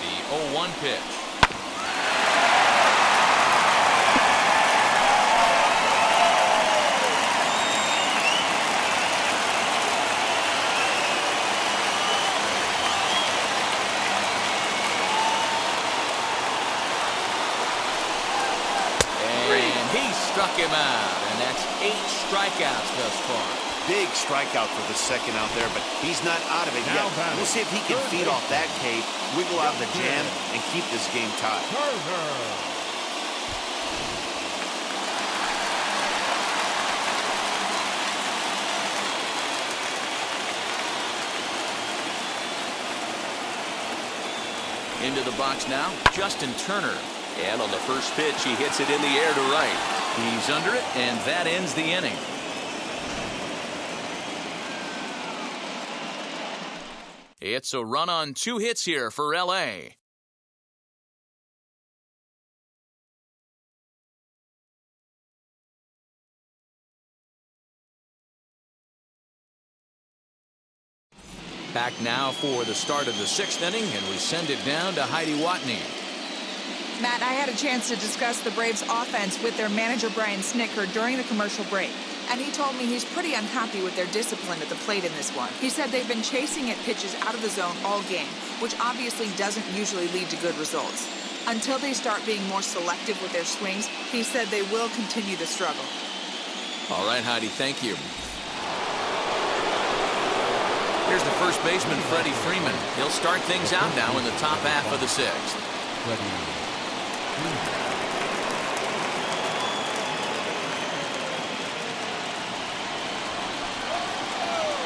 [SPEAKER 1] The 0-1 pitch. Struck him out, and that's 8 strikeouts thus far.
[SPEAKER 2] Big strikeout for the second out there, but he's not out of it yet. We'll see if he can feed off that K, wiggle out the jam, and keep this game tied.
[SPEAKER 1] Into the box now, Justin Turner. And on the first pitch, he hits it in the air to right. He's under it, and that ends the inning. It's a run on 2 hits here for L.A. Back now for the start of the 6th inning, and we send it down to Heidi Watney.
[SPEAKER 6] Matt, I had a chance to discuss the Braves' offense with their manager, Brian Snitker, during the commercial break. And he told me he's pretty unhappy with their discipline at the plate in this one. He said they've been chasing at pitches out of the zone all game, which obviously doesn't usually lead to good results. Until they start being more selective with their swings, he said they will continue to struggle.
[SPEAKER 1] All right, Heidi, thank you. Here's the first baseman, Freddie Freeman. He'll start things out now in the top half of the 6th.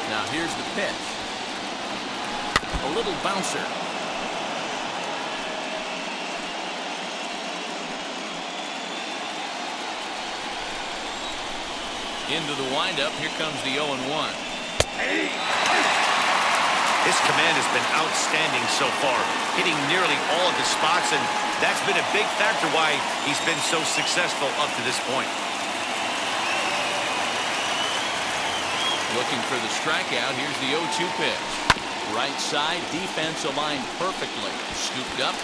[SPEAKER 1] Now here's the pitch. A little bouncer. Into the windup. Here comes the 0-1.
[SPEAKER 2] His command has been outstanding so far, hitting nearly all of the spots, and that's been a big factor why he's been so successful up to this point.
[SPEAKER 1] Looking for the strikeout. Here's the 0-2 pitch. Right side, defense aligned perfectly. Scooped up,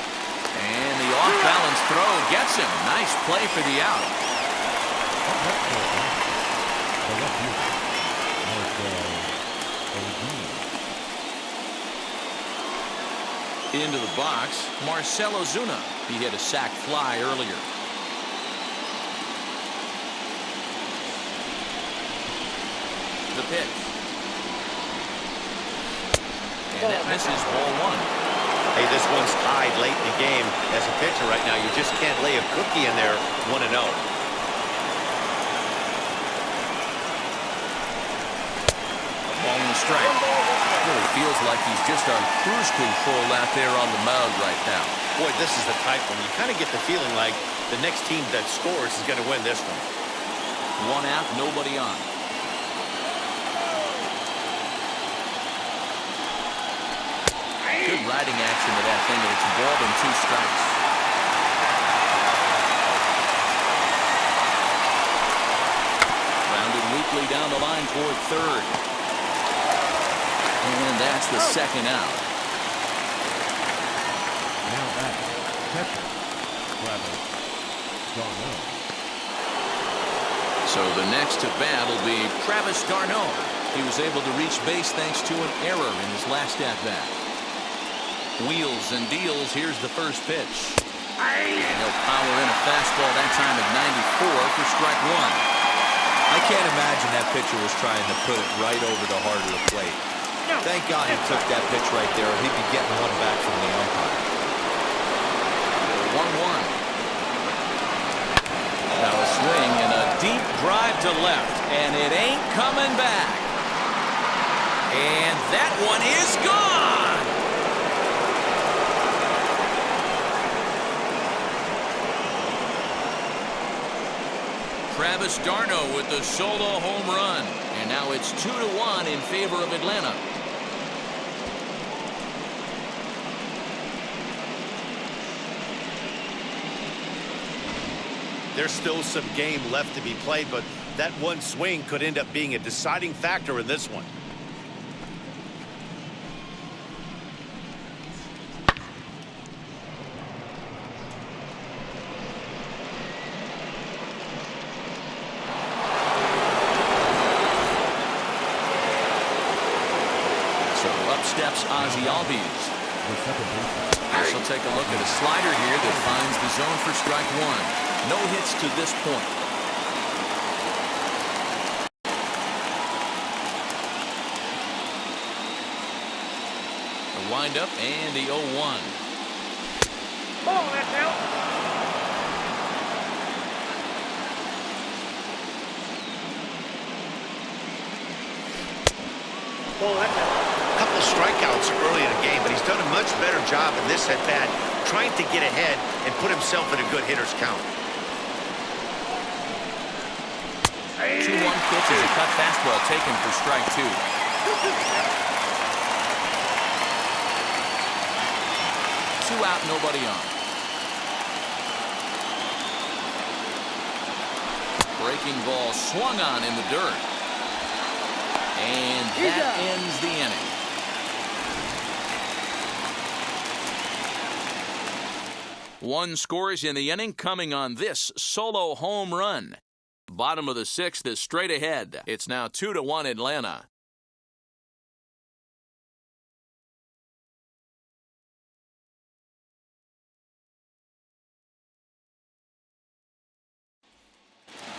[SPEAKER 1] and the off-balance throw gets him. Nice play for the out. Into the box, Marcell Ozuna. He hit a sac fly earlier. The pitch. And that misses, ball 1.
[SPEAKER 2] Hey, this one's tied late in the game. As a pitcher right now, you just can't lay a cookie in there 1-0.
[SPEAKER 1] Ball in the strike. Really feels like he's just on cruise control out there on the mound right now.
[SPEAKER 2] Boy, this is the type one. You kind of get the feeling like the next team that scores is going to win this one.
[SPEAKER 1] 1 out, nobody on. Good riding action to that thing, and it's ball and 2 strikes. Grounded weakly down the line toward third. And that's the second out.
[SPEAKER 3] Now back, catcher, Travis d'Arnaud.
[SPEAKER 1] So the next to bat will be Travis d'Arnaud. He was able to reach base thanks to an error in his last at-bat. Wheels and deals. Here's the first pitch. And he'll power in a fastball that time at 94 for strike 1.
[SPEAKER 4] I can't imagine that pitcher was trying to put it right over the heart of the plate. Thank God he took that pitch right there, or he'd be getting one back from the umpire.
[SPEAKER 1] 1-1. Now a swing and a deep drive to left, and it ain't coming back. And that one is gone. Travis d'Arnaud with the solo home run. And now it's 2-1 in favor of Atlanta.
[SPEAKER 2] There's still some game left to be played, but that one swing could end up being a deciding factor in this one.
[SPEAKER 1] So up steps Ozzie Albies.
[SPEAKER 3] The second baseman.
[SPEAKER 1] This will take a look at a slider here that finds the zone for strike one. No hits to this point. The windup and the 0-1.
[SPEAKER 5] Ball, that's out. Ball, that's out.
[SPEAKER 2] Couple strikeouts early in the game, but he's done a much better job in this at-bat, trying to get ahead and put himself in a good hitter's count.
[SPEAKER 1] 2-1 pitch is a cut fastball taken for strike two. Two out, nobody on. Breaking ball swung on in the dirt. And that ends the inning. One scores in the inning coming on this solo home run. Bottom of the sixth is straight ahead. It's now 2-1 Atlanta.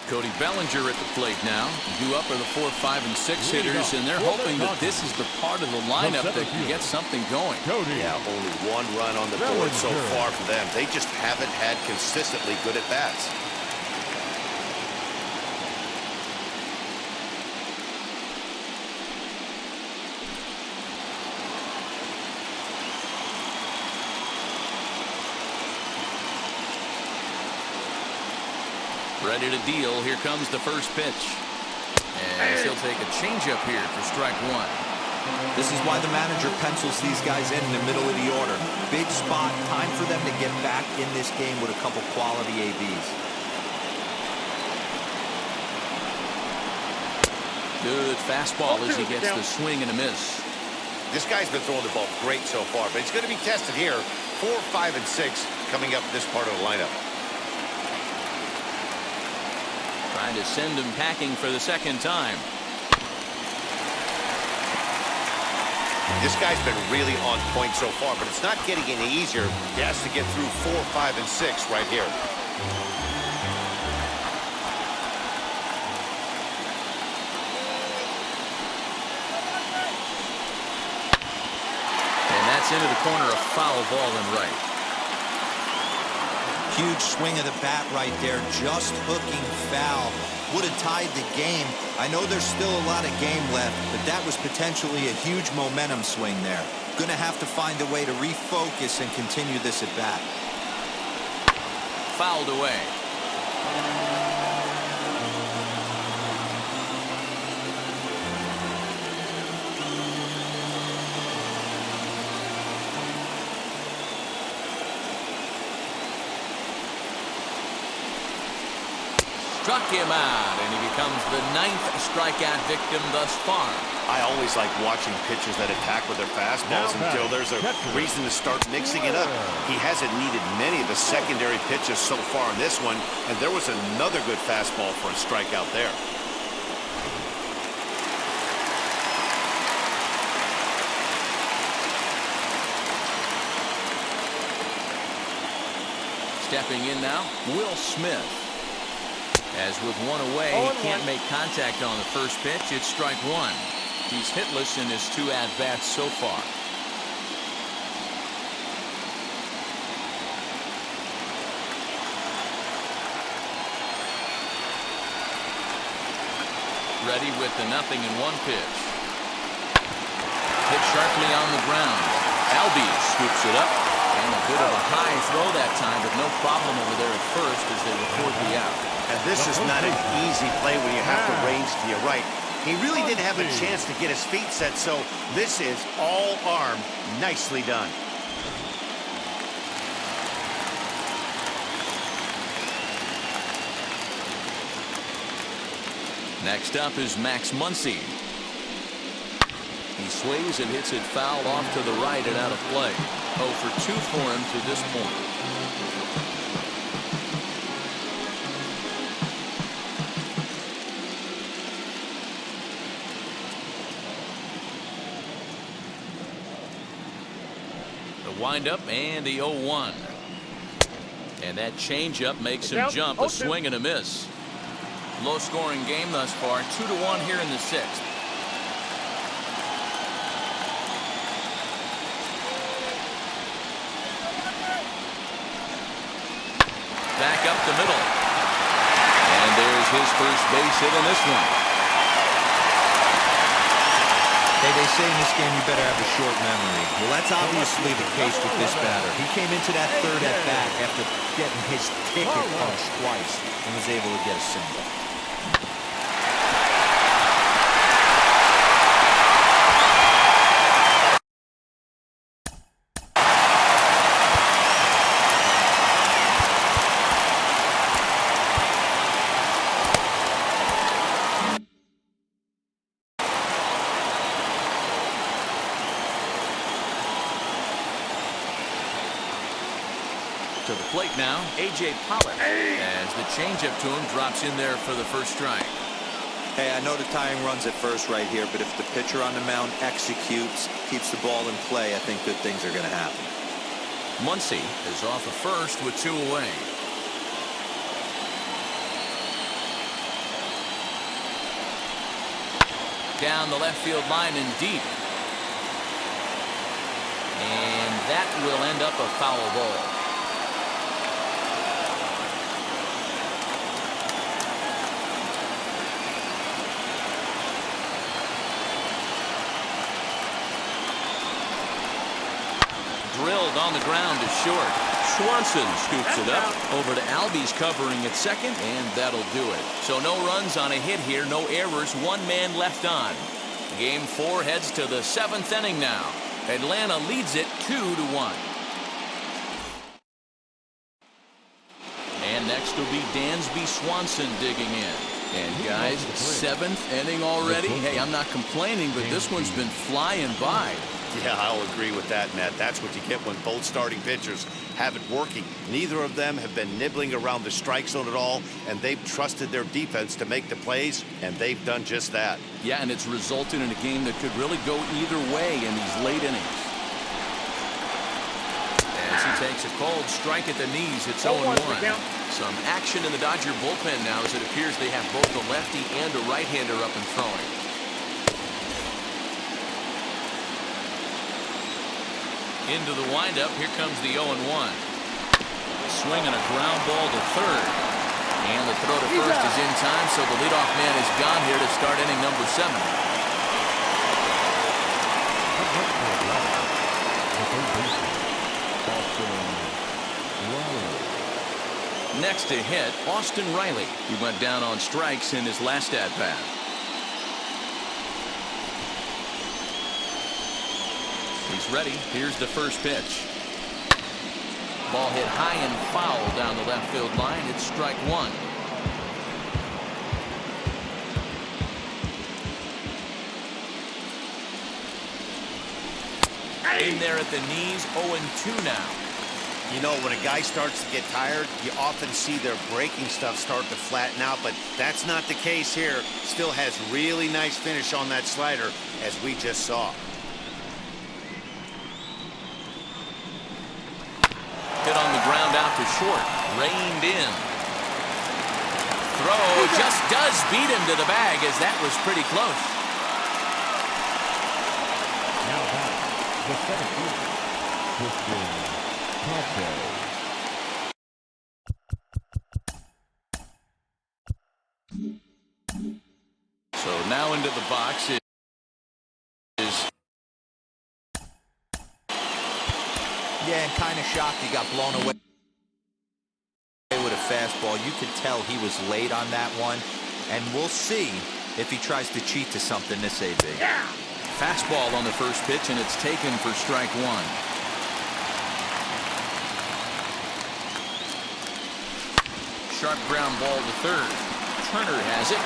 [SPEAKER 1] Cody Bellinger at the plate now. Due up are the 4, 5, and 6 hitters, and they're hoping that this is the part of the lineup that can get something going.
[SPEAKER 2] Yeah, only one run on the board so far for them. They just haven't had consistently good at-bats.
[SPEAKER 1] Ready to deal. Here comes the first pitch. And he'll take a changeup here for strike one.
[SPEAKER 4] This is why the manager pencils these guys in the middle of the order. Big spot. Time for them to get back in this game with a couple quality ABs.
[SPEAKER 1] Good fastball as he gets the swing and a miss.
[SPEAKER 2] This guy's been throwing the ball great so far, but he's going to be tested here. 4, 5, and 6 coming up this part of the lineup.
[SPEAKER 1] Trying to send him packing for the second time.
[SPEAKER 2] This guy's been really on point so far, but it's not getting any easier. He has to get through 4, 5, and 6 right here.
[SPEAKER 1] And that's into the corner, a foul ball and right.
[SPEAKER 4] Huge swing of the bat right there, just hooking foul. Would have tied the game. I know there's still a lot of game left, but that was potentially a huge momentum swing there. Gonna have to find a way to refocus and continue this at bat.
[SPEAKER 1] Fouled away. Struck him out, and he becomes the 9th strikeout victim thus far.
[SPEAKER 2] I always like watching pitchers that attack with their fastballs until there's a reason to start mixing it up. He hasn't needed many of the secondary pitches so far in this one, and there was another good fastball for a strikeout there.
[SPEAKER 1] Stepping in now, Will Smith. As with one away, he can't make contact on the first pitch. It's strike one. He's hitless in his 2 at-bats so far. Ready with the 0-1 pitch. Hit sharply on the ground. Albies scoops it up. And a bit of a high throw that time, but no problem over there at first as they record the out.
[SPEAKER 2] And this is not an easy play when you have to range to your right. He really didn't have a chance to get his feet set, so this is all arm. Nicely done.
[SPEAKER 1] Next up is Max Muncy. He sways and hits it foul off to the right and out of play. 0 for 2 for him to this point. The windup and the 0-1. And that changeup makes him jump. A swing and a miss. Low-scoring game thus far. 2-1 here in the 6th. Back up the middle. And there's his first base hit in this one.
[SPEAKER 4] Hey, they say in this game you better have a short memory. Well, that's obviously the case with this batter. He came into that third at bat after getting his ticket punched twice and was able to get a single.
[SPEAKER 1] To the plate now, A.J. Pollock. As the changeup to him drops in there for the first strike.
[SPEAKER 4] Hey, I know the tying run's at first right here, but if the pitcher on the mound executes, keeps the ball in play, I think good things are going to happen.
[SPEAKER 1] Muncy is off of first with 2 away. Down the left field line and deep. And that will end up a foul ball. Drilled on the ground to short. Swanson scoops it up. Over to Albies covering at second, and that'll do it. So no runs on a hit here, no errors, 1 man left on. Game 4 heads to the 7th inning now. Atlanta leads it 2-1. And next will be Dansby Swanson digging in. And guys, 7th inning already. Hey, I'm not complaining, but this one's been flying by.
[SPEAKER 2] Yeah, I'll agree with that, Matt. That's what you get when both starting pitchers have it working. Neither of them have been nibbling around the strike zone at all, and they've trusted their defense to make the plays, and they've done just that.
[SPEAKER 1] Yeah, and it's resulted in a game that could really go either way in these late innings. As he takes a cold strike at the knees, it's 0-1. Some action in the Dodger bullpen now as it appears they have both a lefty and a right-hander up and throwing. Into the windup, here comes the 0-1. Swing and a ground ball to third. And the throw to first is in time, so the leadoff man is gone here to start inning number 7. Next to hit, Austin Riley. He went down on strikes in his last at-bat. He's ready. Here's the first pitch. Ball hit high and foul down the left field line. It's strike 1. In there at the knees, 0-2 now.
[SPEAKER 2] You know, when a guy starts to get tired, you often see their breaking stuff start to flatten out, but that's not the case here. Still has really nice finish on that slider, as we just saw.
[SPEAKER 1] Hit on the ground out to short. Reined in. Throw just does beat him to the bag, as that was pretty close.
[SPEAKER 3] Now back, the center fielder, Christian Pache.
[SPEAKER 1] So now into the box is...
[SPEAKER 4] Yeah, and kind of shocked he got blown away with a fastball. You could tell he was late on that one, and we'll see if he tries to cheat to something this AB.
[SPEAKER 1] Yeah. Fastball on the first pitch, and it's taken for strike one. Sharp ground ball to third. Turner has it.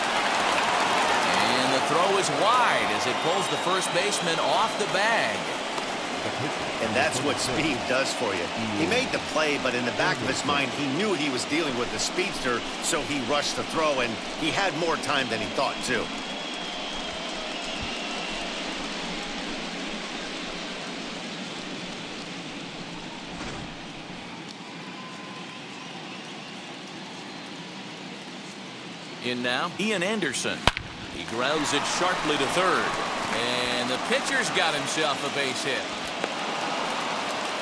[SPEAKER 1] And the throw is wide as it pulls the first baseman off the bag.
[SPEAKER 2] And that's what speed does for you. He made the play, but in the back of his mind, he knew he was dealing with the speedster, so he rushed the throw, and he had more time than he thought, too.
[SPEAKER 1] In now, Ian Anderson. He grounds it sharply to third. And the pitcher's got himself a base hit.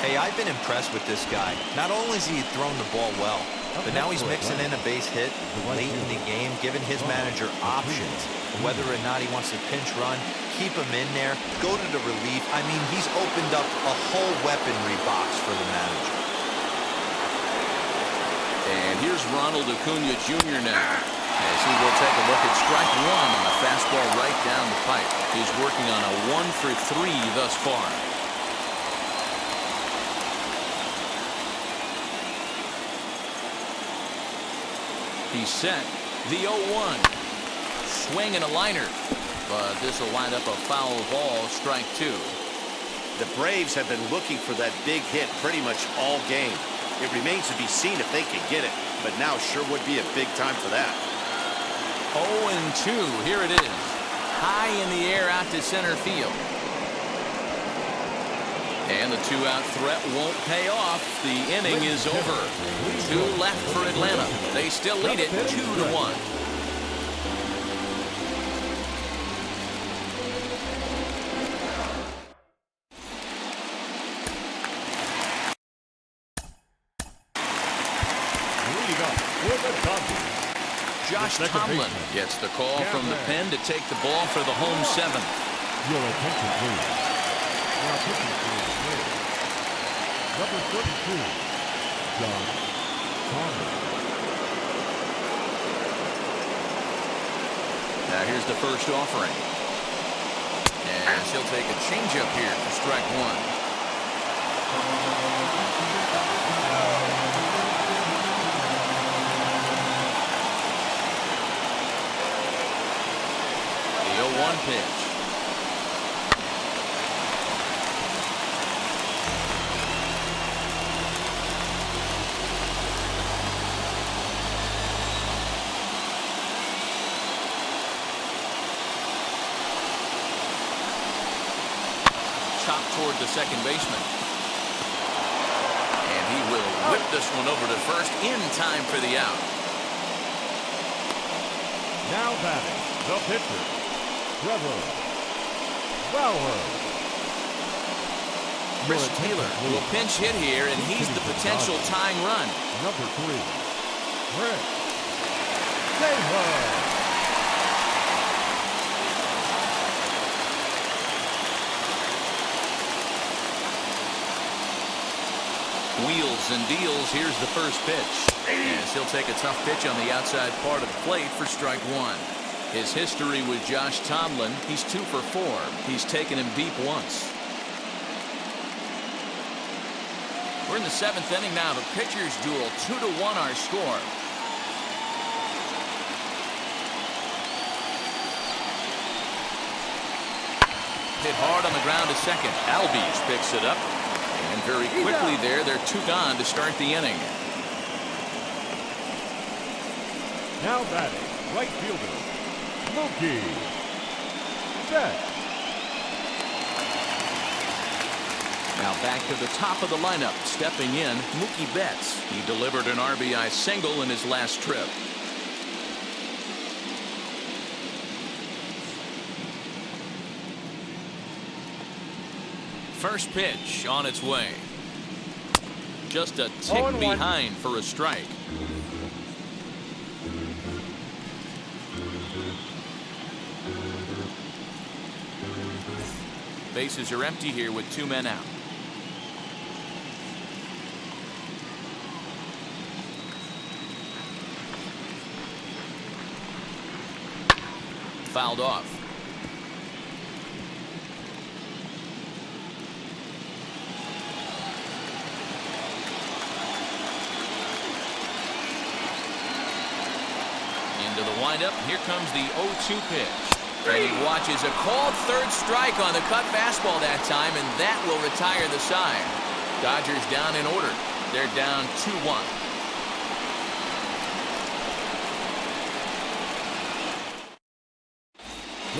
[SPEAKER 4] Hey, I've been impressed with this guy. Not only has he thrown the ball well, but now he's mixing in a base hit late in the game, giving his manager options. Whether or not he wants to pinch run, keep him in there, go to the relief. I mean, he's opened up a whole weaponry box for the manager.
[SPEAKER 1] And here's Ronald Acuna Jr. now, as he will take a look at strike one on a fastball right down the pipe. He's working on a 1-for-3 thus far. He's set. The 0-1. Swing and a liner. But this will wind up a foul ball, strike two.
[SPEAKER 2] The Braves have been looking for that big hit pretty much all game. It remains to be seen if they can get it, but now sure would be a big time for that.
[SPEAKER 1] 0-2. Here it is. High in the air out to center field. And the two-out threat won't pay off. The inning is over. 2 left for Atlanta. They still lead it 2-1. Josh Tomlin gets the call from the pen to take the ball for the home seventh.
[SPEAKER 3] Your attention, please. Now pitching for the Braves. Number 32, Josh Tomlin.
[SPEAKER 1] Now here's the first offering. And he'll take a changeup here for strike one. The 0-1 pitch. Chopped toward the second baseman. And he will whip this one over to first in time for the out.
[SPEAKER 3] Now batting, the pitcher, Trevor Bauer.
[SPEAKER 1] Chris Taylor will pinch hit here, and he's the potential tying run.
[SPEAKER 3] Number 3, Rick Taylor.
[SPEAKER 1] Wheels and deals. Here's the first pitch. And he'll take a tough pitch on the outside part of the plate for strike one. His history with Josh Tomlin, he's 2 for 4. He's taken him deep once. We're in the 7th inning now. The pitchers duel. 2-1 our score. Hit hard on the ground to second. Albies picks it up. And very quickly there, they're 2 gone to start the inning.
[SPEAKER 3] Now batting, right fielder, Mookie Betts.
[SPEAKER 1] Now back to the top of the lineup. Stepping in, Mookie Betts. He delivered an RBI single in his last trip. First pitch on its way. Just a tick behind for a strike. Bases are empty here with 2 men out. fouled off. Into the windup. Here comes the 0-2 pitch. And he watches a called third strike on the cut fastball that time, and that will retire the side. Dodgers down in order. They're down 2-1.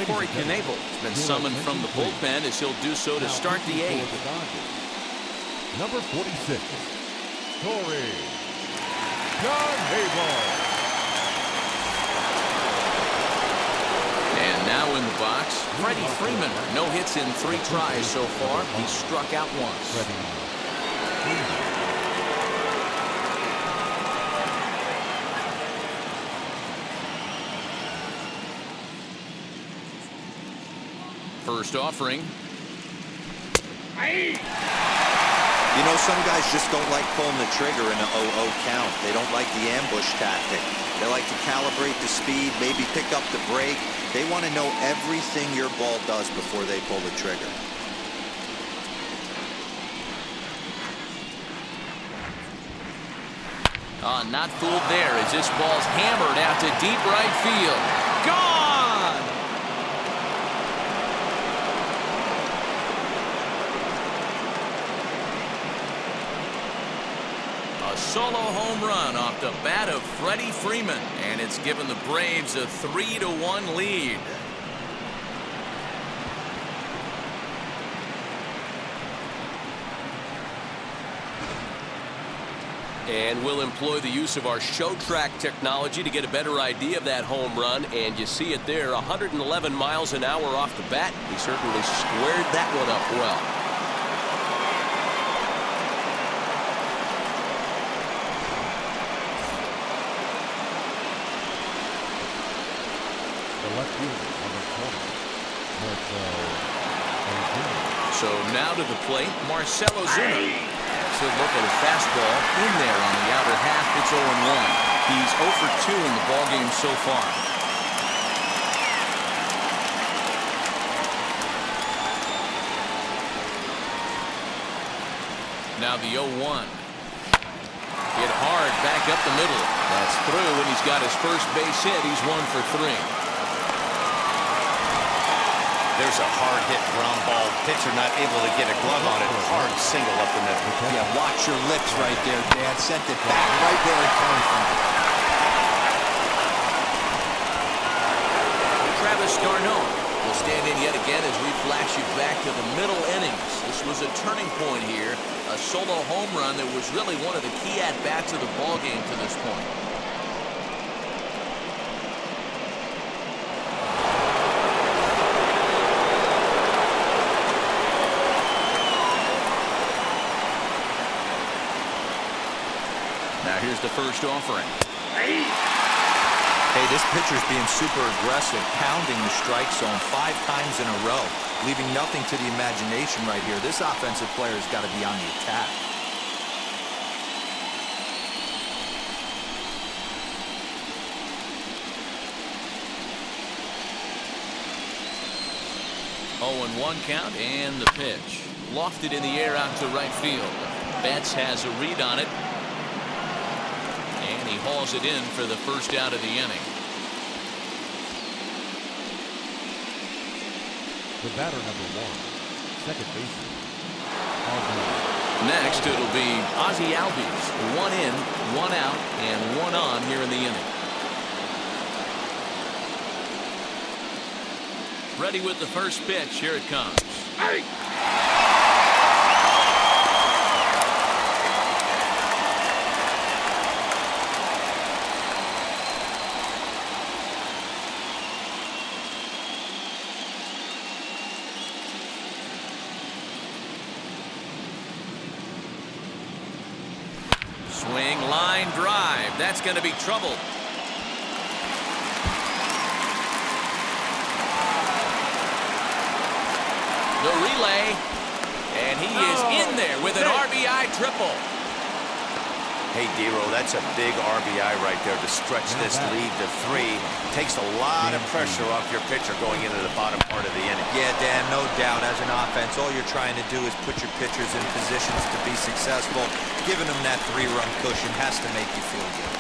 [SPEAKER 1] Corey Knebel has been summoned from the bullpen as he'll do so to start the eighth.
[SPEAKER 3] Number 46, Corey Knebel.
[SPEAKER 1] And now in the box, Freddie Freeman. No hits in 3 tries so far. He's struck out once. First offering.
[SPEAKER 4] You know, some guys just don't like pulling the trigger in an 0-0 count. They don't like the ambush tactic. They like to calibrate the speed, maybe pick up the brake. They want to know everything your ball does before they pull the trigger.
[SPEAKER 1] Not fooled there as this ball's hammered out to deep right field. Gone! A solo home run off the bat of Freddie Freeman, and it's given the Braves a 3-1 lead. And we'll employ the use of our show track technology to get a better idea of that home run. And you see it there, 111 miles an hour off the bat. He certainly squared that one up well.
[SPEAKER 3] The left fielder, number 20,
[SPEAKER 1] So now to the plate, Marcell Ozuna. Good look at a fastball in there on the outer half. It's 0-1. He's 0 for 2 in the ballgame so far. Now the 0-1. Hit hard back up the middle. That's through, and he's got his first base hit. He's 1 for 3.
[SPEAKER 2] There's a hard-hit ground ball. Pitcher not able to get a glove on it. Hard single up the middle.
[SPEAKER 4] Yeah, watch your lips right there, Dad. Sent it back right where it came from.
[SPEAKER 1] Travis d'Arnaud will stand in yet again as we flash you back to the middle innings. This was a turning point here. A solo home run that was really one of the key at-bats of the ballgame to this point. Now here's the first offering.
[SPEAKER 4] Hey, this pitcher's being super aggressive, pounding the strike zone 5 times in a row, leaving nothing to the imagination right here. This offensive player's got to be on the attack.
[SPEAKER 1] Oh, and 1 count, and the pitch. Lofted in the air out to right field. Betts has a read on it. And he hauls it in for the first out of the inning.
[SPEAKER 3] the batter number 1, second baseman.
[SPEAKER 1] Next, it'll be Ozzie Albies. 1 in, 1 out, and 1 on here in the inning. Ready with the first pitch. Here it comes. Hey! Swing, line drive. That's going to be trouble. The relay, and he is in there with an RBI triple.
[SPEAKER 2] Hey, Dero, that's a big RBI right there to stretch this lead to 3. Takes a lot of pressure off your pitcher going into the bottom part of the inning.
[SPEAKER 4] Yeah, Dan, no doubt. As an offense, all you're trying to do is put your pitchers in positions to be successful. Giving them that 3-run cushion has to make you feel good.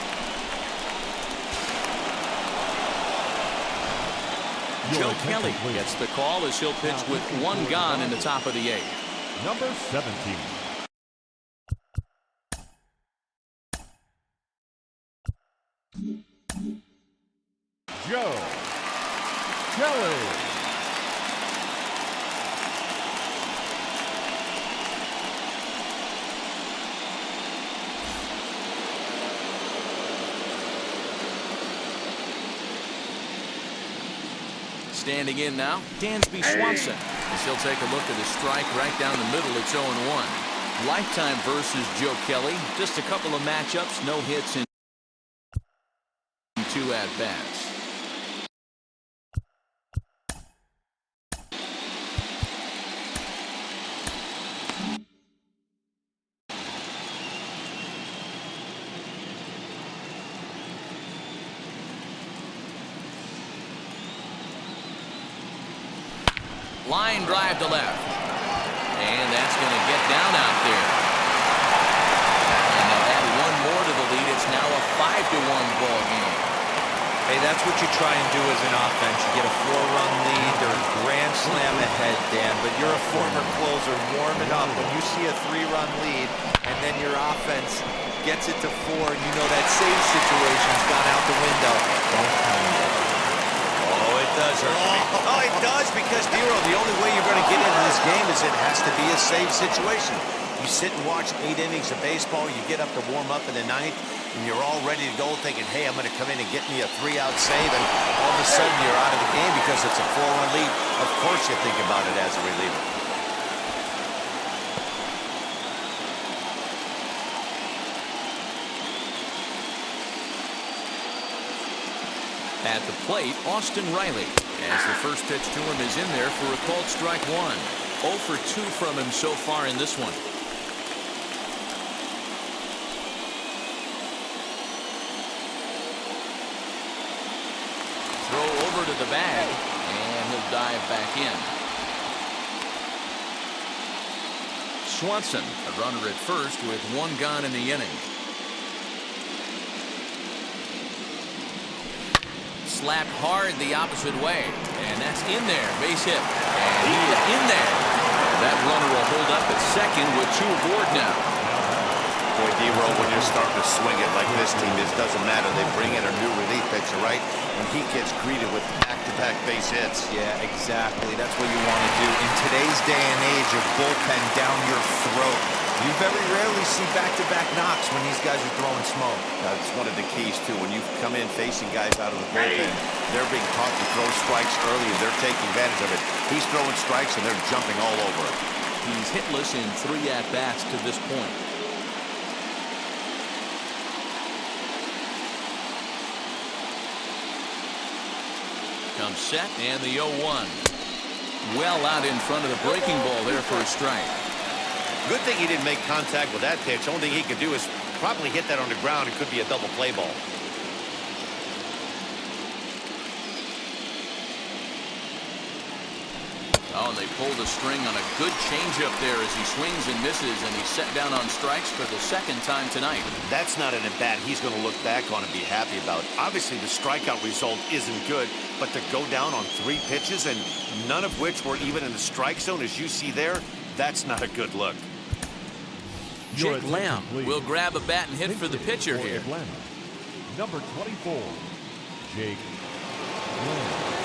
[SPEAKER 1] Joe Kelly gets the call as he'll pitch with 1 gone in the top of the 8th.
[SPEAKER 3] Number 17. Joe Kelly.
[SPEAKER 1] Standing in now, Dansby Swanson, as he'll take a look at the strike right down the middle. It's 0-1. Lifetime versus Joe Kelly. Just a couple of matchups, no hits in 2 at-bats. Line drive to left. And that's going to get down out there. And they'll add 1 more to the lead. It's now a 5-1 ball game.
[SPEAKER 4] Hey, that's what you try and do as an offense. You get a 4-run lead. They're a grand slam ahead, Dan. But you're a former closer warming up. When you see a 3-run lead and then your offense gets it to 4, and you know that save situation's gone out the window. Don't count it.
[SPEAKER 2] Oh, it does hurt me. Oh, it does, because, Dero, the only way you're going to get into this game is it has to be a save situation. You sit and watch 8 innings of baseball, you get up to warm up in the 9th, and you're all ready to go thinking, hey, I'm going to come in and get me a 3-out save, and all of a sudden you're out of the game because it's a 4-run lead. Of course you think about it as a reliever.
[SPEAKER 1] At the plate, Austin Riley, as the first pitch to him is in there for a called strike 1. 0 for 2 from him so far in this one. Throw over to the bag, and he'll dive back in. Swanson, a runner at first with 1 gone in the inning. Slapped hard the opposite way, and that's in there. Base hit, and he is in there. That runner will hold up at second with 2 aboard now.
[SPEAKER 2] Boy, Dero, when you're starting to swing it like this team is, doesn't matter. They bring in a new relief pitcher, right? And he gets greeted with back-to-back base hits.
[SPEAKER 4] Yeah, exactly. That's what you want to do. In today's day and age of bullpen down your throat, you very rarely see back-to-back knocks when these guys are throwing smoke.
[SPEAKER 2] That's one of the keys, too. When you come in facing guys out of the bullpen, they're being taught to throw strikes early, and they're taking advantage of it. He's throwing strikes, and they're jumping all over it.
[SPEAKER 1] He's hitless in 3 at-bats to this point. Comes set, and the 0-1. Well out in front of the breaking ball there for a strike.
[SPEAKER 2] Good thing he didn't make contact with that pitch. Only thing he could do is probably hit that on the ground. It could be a double play ball.
[SPEAKER 1] Oh, and they pulled a string on a good changeup there as he swings and misses, and he's set down on strikes for the 2nd time tonight.
[SPEAKER 2] That's not an at-bat he's going to look back on and be happy about. Obviously, the strikeout result isn't good, but to go down on 3 pitches and none of which were even in the strike zone, as you see there, that's not a good look.
[SPEAKER 1] Jake Lamb will grab a bat and hit for the pitcher here.
[SPEAKER 3] Atlanta. Number 24, Jake Lamb.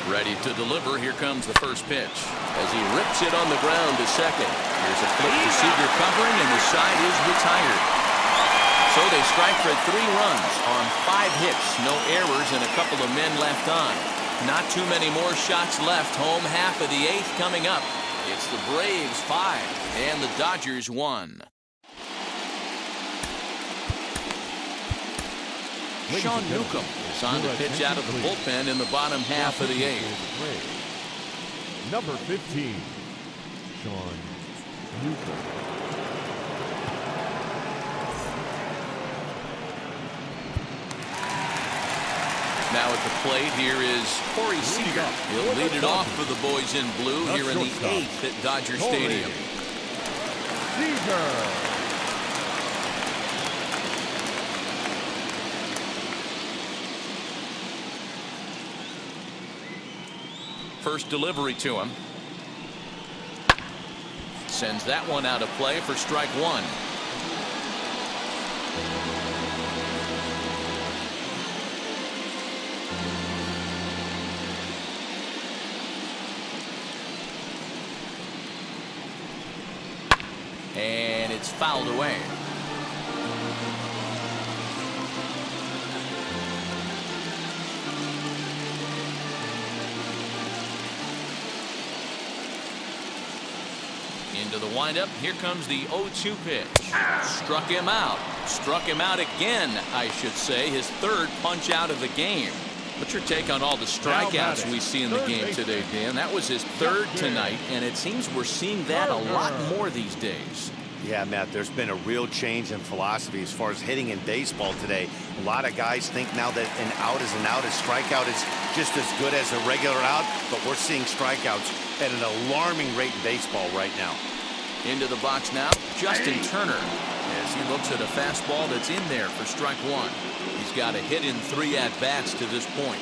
[SPEAKER 1] Ready to deliver. Here comes the first pitch as he rips it on the ground to second. Here's a flip to Seager covering, and the side is retired. So they strike for 3 runs on 5 hits, no errors, and a couple of men left on. Not too many more shots left. Home half of the 8th coming up. It's the Braves 5 and the Dodgers 1. Sean Newcomb is on to pitch out of the bullpen in the bottom half of the 8th.
[SPEAKER 3] Number 15, Sean Newcomb.
[SPEAKER 1] Now at the plate, here is Corey Seager. He'll lead it off for the boys in blue here in the 8th at Dodger Stadium.
[SPEAKER 3] Seager.
[SPEAKER 1] First delivery to him. Sends that one out of play for strike one. And it's fouled away. Into the windup. Here comes the 0-2 pitch. Struck him out. Struck him out again, I should say. His third punch out of the game. What's your take on all the strikeouts we see in the game today, Dan? That was his third tonight, and it seems we're seeing that a lot more these days.
[SPEAKER 2] Yeah, Matt, there's been a real change in philosophy as far as hitting in baseball today. A lot of guys think now that an out is an out, a strikeout is just as good as a regular out, but we're seeing strikeouts at an alarming rate in baseball right now.
[SPEAKER 1] Into the box now, Justin Turner, as he looks at a fastball that's in there for strike one. He's got a hit in 3 at-bats to this point.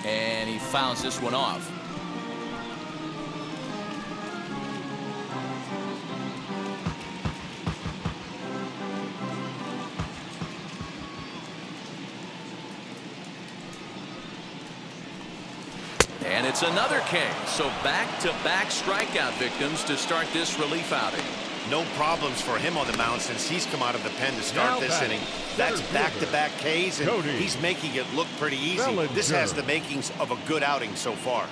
[SPEAKER 1] And he fouls this one off. And it's another K. So back-to-back strikeout victims to start this relief outing.
[SPEAKER 2] No problems for him on the mound since he's come out of the pen to start this inning. That's back-to-back Ks, and he's making it look pretty easy. This has the makings of a good outing so far.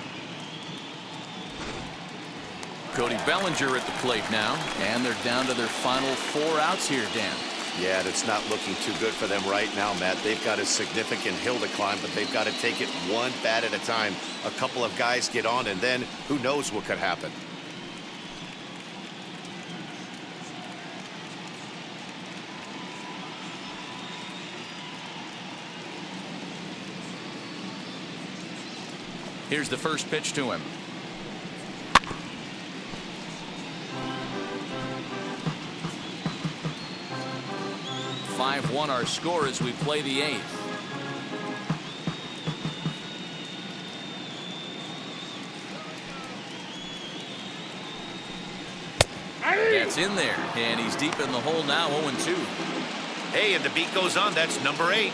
[SPEAKER 1] Cody Bellinger at the plate now, and they're down to their final 4 outs here, Dan.
[SPEAKER 2] Yeah, and it's not looking too good for them right now, Matt. They've got a significant hill to climb, but they've got to take it one bat at a time. A couple of guys get on, and then who knows what could happen.
[SPEAKER 1] Here's the first pitch to him. (5-1) our score as we play the 8th. That's in there, and he's deep in the hole now, 0-2.
[SPEAKER 2] Hey, and the beat goes on. That's number 8.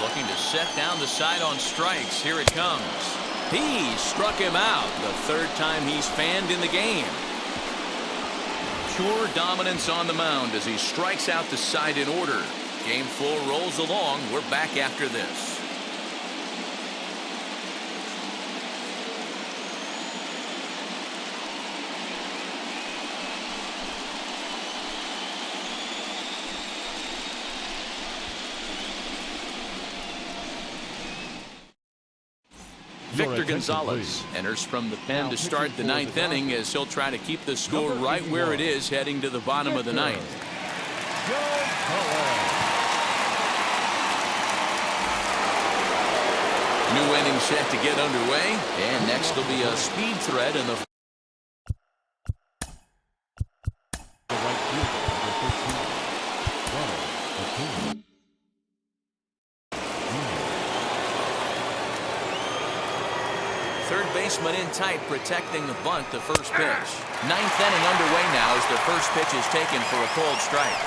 [SPEAKER 1] Looking to set down the side on strikes. Here it comes. He struck him out. The third time he's fanned in the game. Pure dominance on the mound as he strikes out the side in order. Game 4 rolls along. We're back after this. Victor Gonzalez enters from the pen to start the 9th inning as he'll try to keep the score right where it is heading to the bottom of the 9th. New inning set to get underway, and next will be a speed threat in the third baseman in tight, protecting the bunt, the first pitch. 9th inning underway now as the first pitch is taken for a cold strike.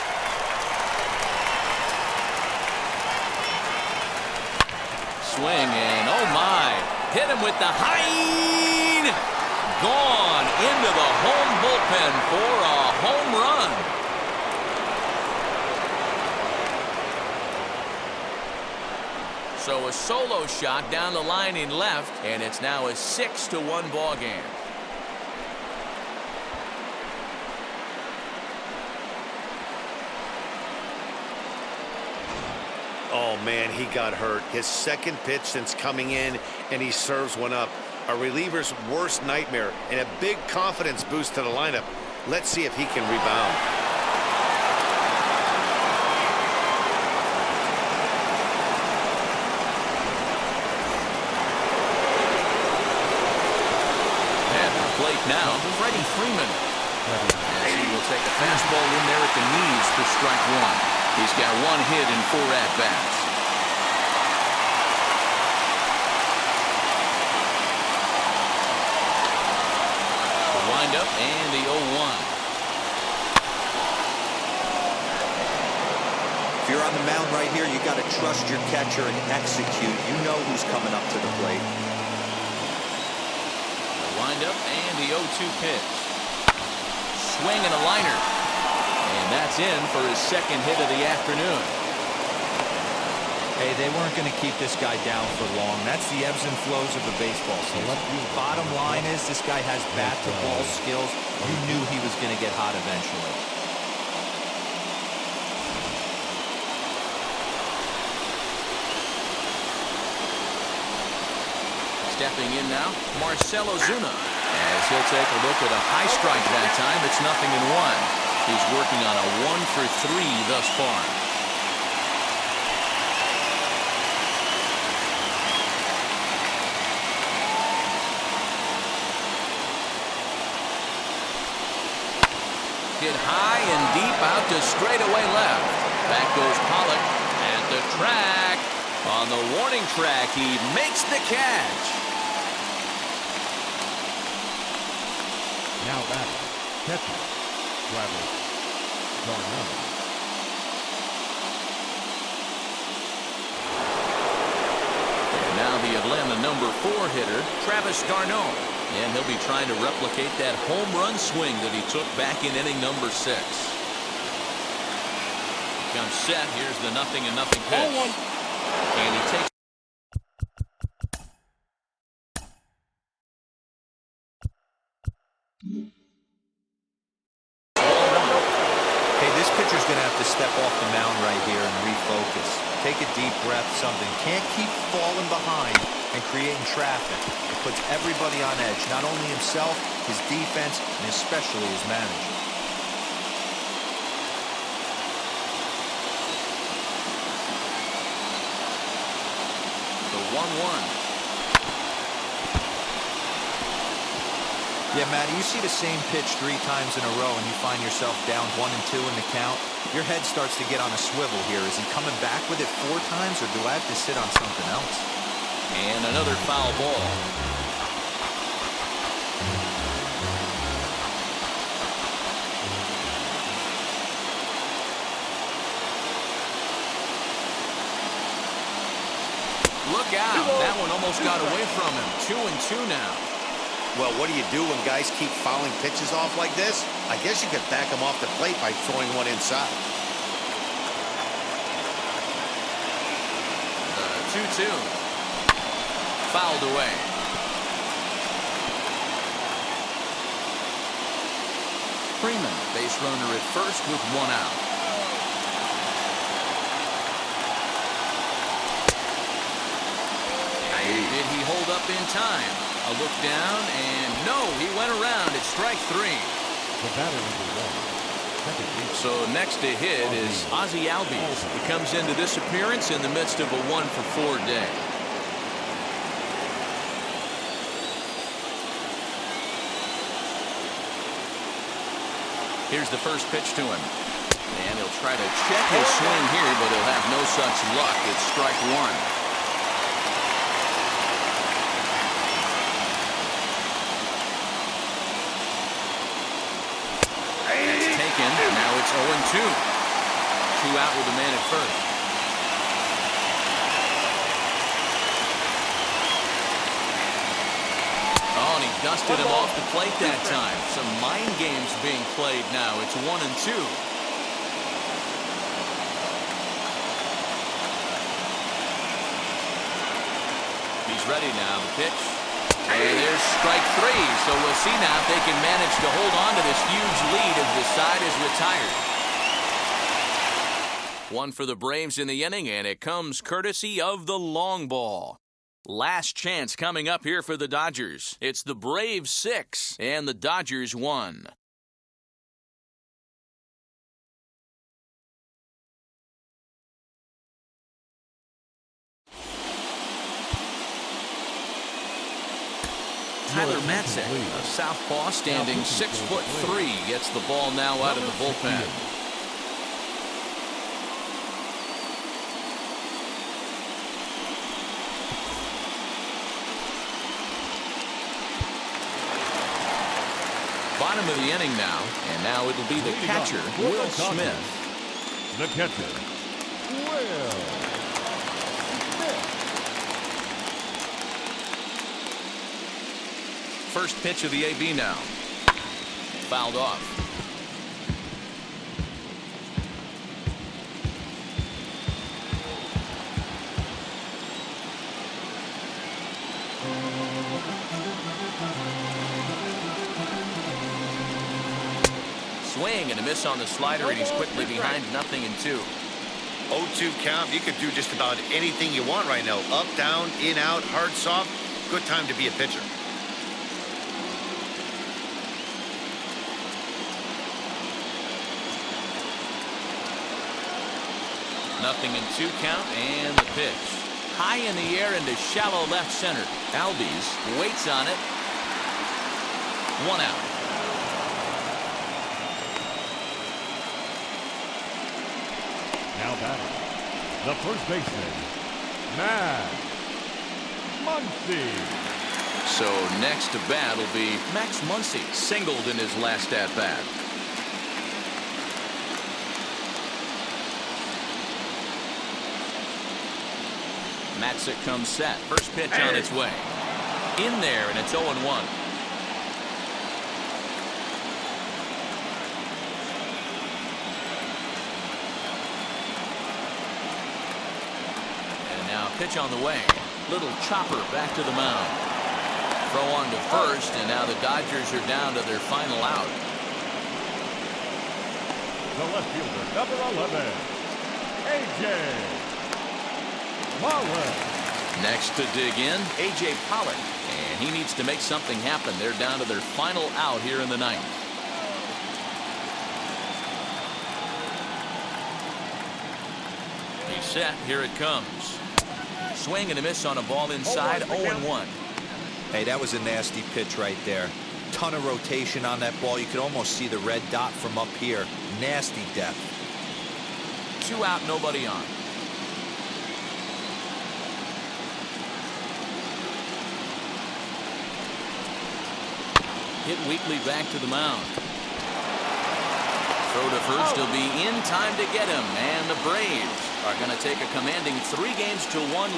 [SPEAKER 1] Swing, and oh my, hit him with the high, gone into the home bullpen for a home run. So a solo shot down the line in left, and it's now a 6-1 ball game.
[SPEAKER 2] Oh, man, he got hurt. His second pitch since coming in, and he serves one up. A reliever's worst nightmare, and a big confidence boost to the lineup. Let's see if he can rebound.
[SPEAKER 1] At the plate now, Freddie Freeman. As he will take a fastball in there at the knees for strike one. He's got one hit in 4 at-bats. The windup and the 0-1.
[SPEAKER 4] If you're on the mound right here, you got to trust your catcher and execute. You know who's coming up to the plate.
[SPEAKER 1] The windup and the 0-2 pitch. Swing and a liner. And that's in for his second hit of the afternoon.
[SPEAKER 4] Hey, they weren't going to keep this guy down for long. That's the ebbs and flows of the baseball season. Bottom line is this guy has bat-to-ball skills. You knew he was going to get hot eventually.
[SPEAKER 1] Stepping in now, Marcell Ozuna. As he'll take a look at a high strike that time, it's 0-1. He's working on a 1-for-3 thus far. Hit high and deep out to straightaway left. Back goes Pollock at the track. On the warning track, he makes the catch.
[SPEAKER 3] Now batting, catcher, Travis Darno.
[SPEAKER 1] And now the Atlanta number 4 hitter, Travis Darno. And he'll be trying to replicate that home run swing that he took back in inning number 6. Comes set. Here's the 0-0 pitch. And he takes.
[SPEAKER 4] Hey, this pitcher's going to have to step off the mound right here and refocus. Take a deep breath, something. Can't keep falling behind and creating traffic. It puts everybody on edge, not only himself, his defense, and especially his manager.
[SPEAKER 1] The 1-1.
[SPEAKER 4] Yeah, Matty, you see the same pitch 3 times in a row and you find yourself down 1-2 in the count. Your head starts to get on a swivel here. Is he coming back with it 4 times, or do I have to sit on something else?
[SPEAKER 1] And another foul ball. Look out. That one almost got away from him. 2-2 now.
[SPEAKER 2] Well, what do you do when guys keep fouling pitches off like this? I guess you could back them off the plate by throwing one inside.
[SPEAKER 1] 2-2. Fouled away. Freeman, base runner at first with 1 out. Did he hold up in time? A look down, and no, he went around at strike 3.
[SPEAKER 3] The batter number 1.
[SPEAKER 1] So next to hit is Ozzie Albies. He comes into this appearance in the midst of a 1-for-4 day. Here's the first pitch to him. And he'll try to check his swing here, but he'll have no such luck. It's strike 1. Now it's 0-2. 2 out with a man at first. Oh, and he dusted him off the plate that time. Some mind games being played now. It's 1-2. is ready now. The pitch. And there's strike three. So we'll see now if they can manage to hold on to this huge lead as the side is retired. One for the Braves in the inning, and it comes courtesy of the long ball. Last chance coming up here for the Dodgers. It's the Braves 6 and the Dodgers 1. Tyler Matzek, a southpaw standing 6'3", gets the ball now out of the bullpen. Bottom of the inning now, and now it'll be the catcher, Will Smith.
[SPEAKER 3] The catcher, Will Smith.
[SPEAKER 1] First pitch of the AB now. Fouled off. Swing and a miss on the slider, and he's quickly behind 0-2.
[SPEAKER 2] 0-2 count. You could do just about anything you want right now. Up, down, in, out, hard, soft. Good time to be a pitcher.
[SPEAKER 1] 0-2 count, and the pitch. High in the air into shallow left center. Albies waits on it. 1 out.
[SPEAKER 3] Now batting, the first baseman, Max Muncy.
[SPEAKER 1] So next to bat will be Max Muncy, singled in his last at-bat. Matzek comes set. First pitch on its way. In there, and it's 0-1. And now pitch on the way. Little chopper back to the mound. Throw on to first, and now the Dodgers are down to their final out.
[SPEAKER 3] The left fielder, number 11, A.J. Pollock.
[SPEAKER 1] Next to dig in, A.J. Pollock. And he needs to make something happen. They're down to their final out here in the ninth. He's set. Here it comes. Swing and a miss on a ball inside. 0-1.
[SPEAKER 4] Hey, that was a nasty pitch right there. Ton of rotation on that ball. You could almost see the red dot from up here. Nasty depth.
[SPEAKER 1] 2 out, nobody on. Hit weakly back to the mound. Throw to first. He'll be in time to get him. And the Braves are going to take a commanding 3-1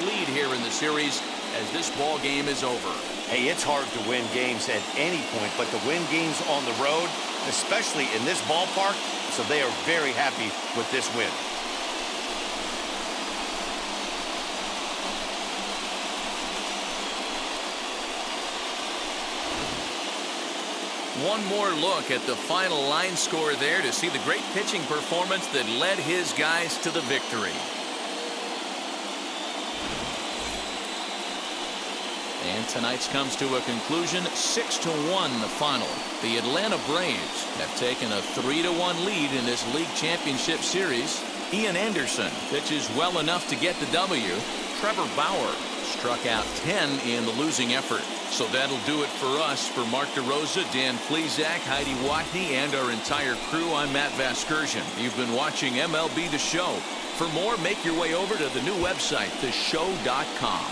[SPEAKER 1] lead here in the series as this ball game is over.
[SPEAKER 2] Hey, it's hard to win games at any point, but to win games on the road, especially in this ballpark, so they are very happy with this win.
[SPEAKER 1] One more look at the final line score there to see the great pitching performance that led his guys to the victory. And tonight's comes to a conclusion, 6-1 the final. The Atlanta Braves have taken a 3-1 lead in this league championship series. Ian Anderson pitches well enough to get the W. Trevor Bauer struck out 10 in the losing effort. So that'll do it for us. For Mark DeRosa, Dan Plesac, Heidi Watney, and our entire crew, I'm Matt Vasgersian. You've been watching MLB The Show. For more, make your way over to the new website, theshow.com.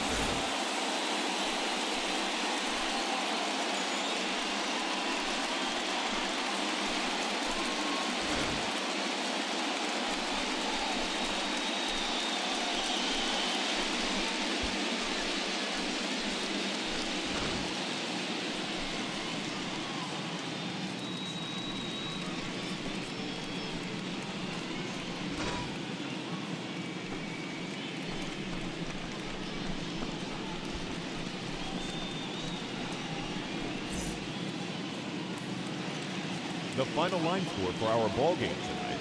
[SPEAKER 3] the final line score for our ball game tonight.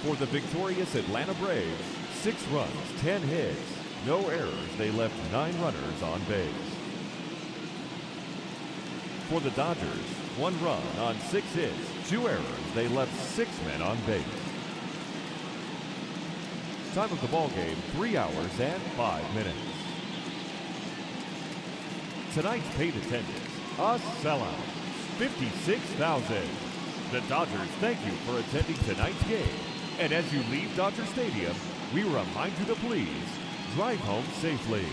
[SPEAKER 3] For the victorious Atlanta Braves, 6 runs, 10 hits, no errors. They left 9 runners on base. For the Dodgers, 1 run on 6 hits, 2 errors. They left 6 men on base. Time of the ball game, 3 hours and 5 minutes. Tonight's paid attendance, a sellout, 56,000. The Dodgers thank you for attending tonight's game. And as you leave Dodger Stadium, we remind you to please drive home safely.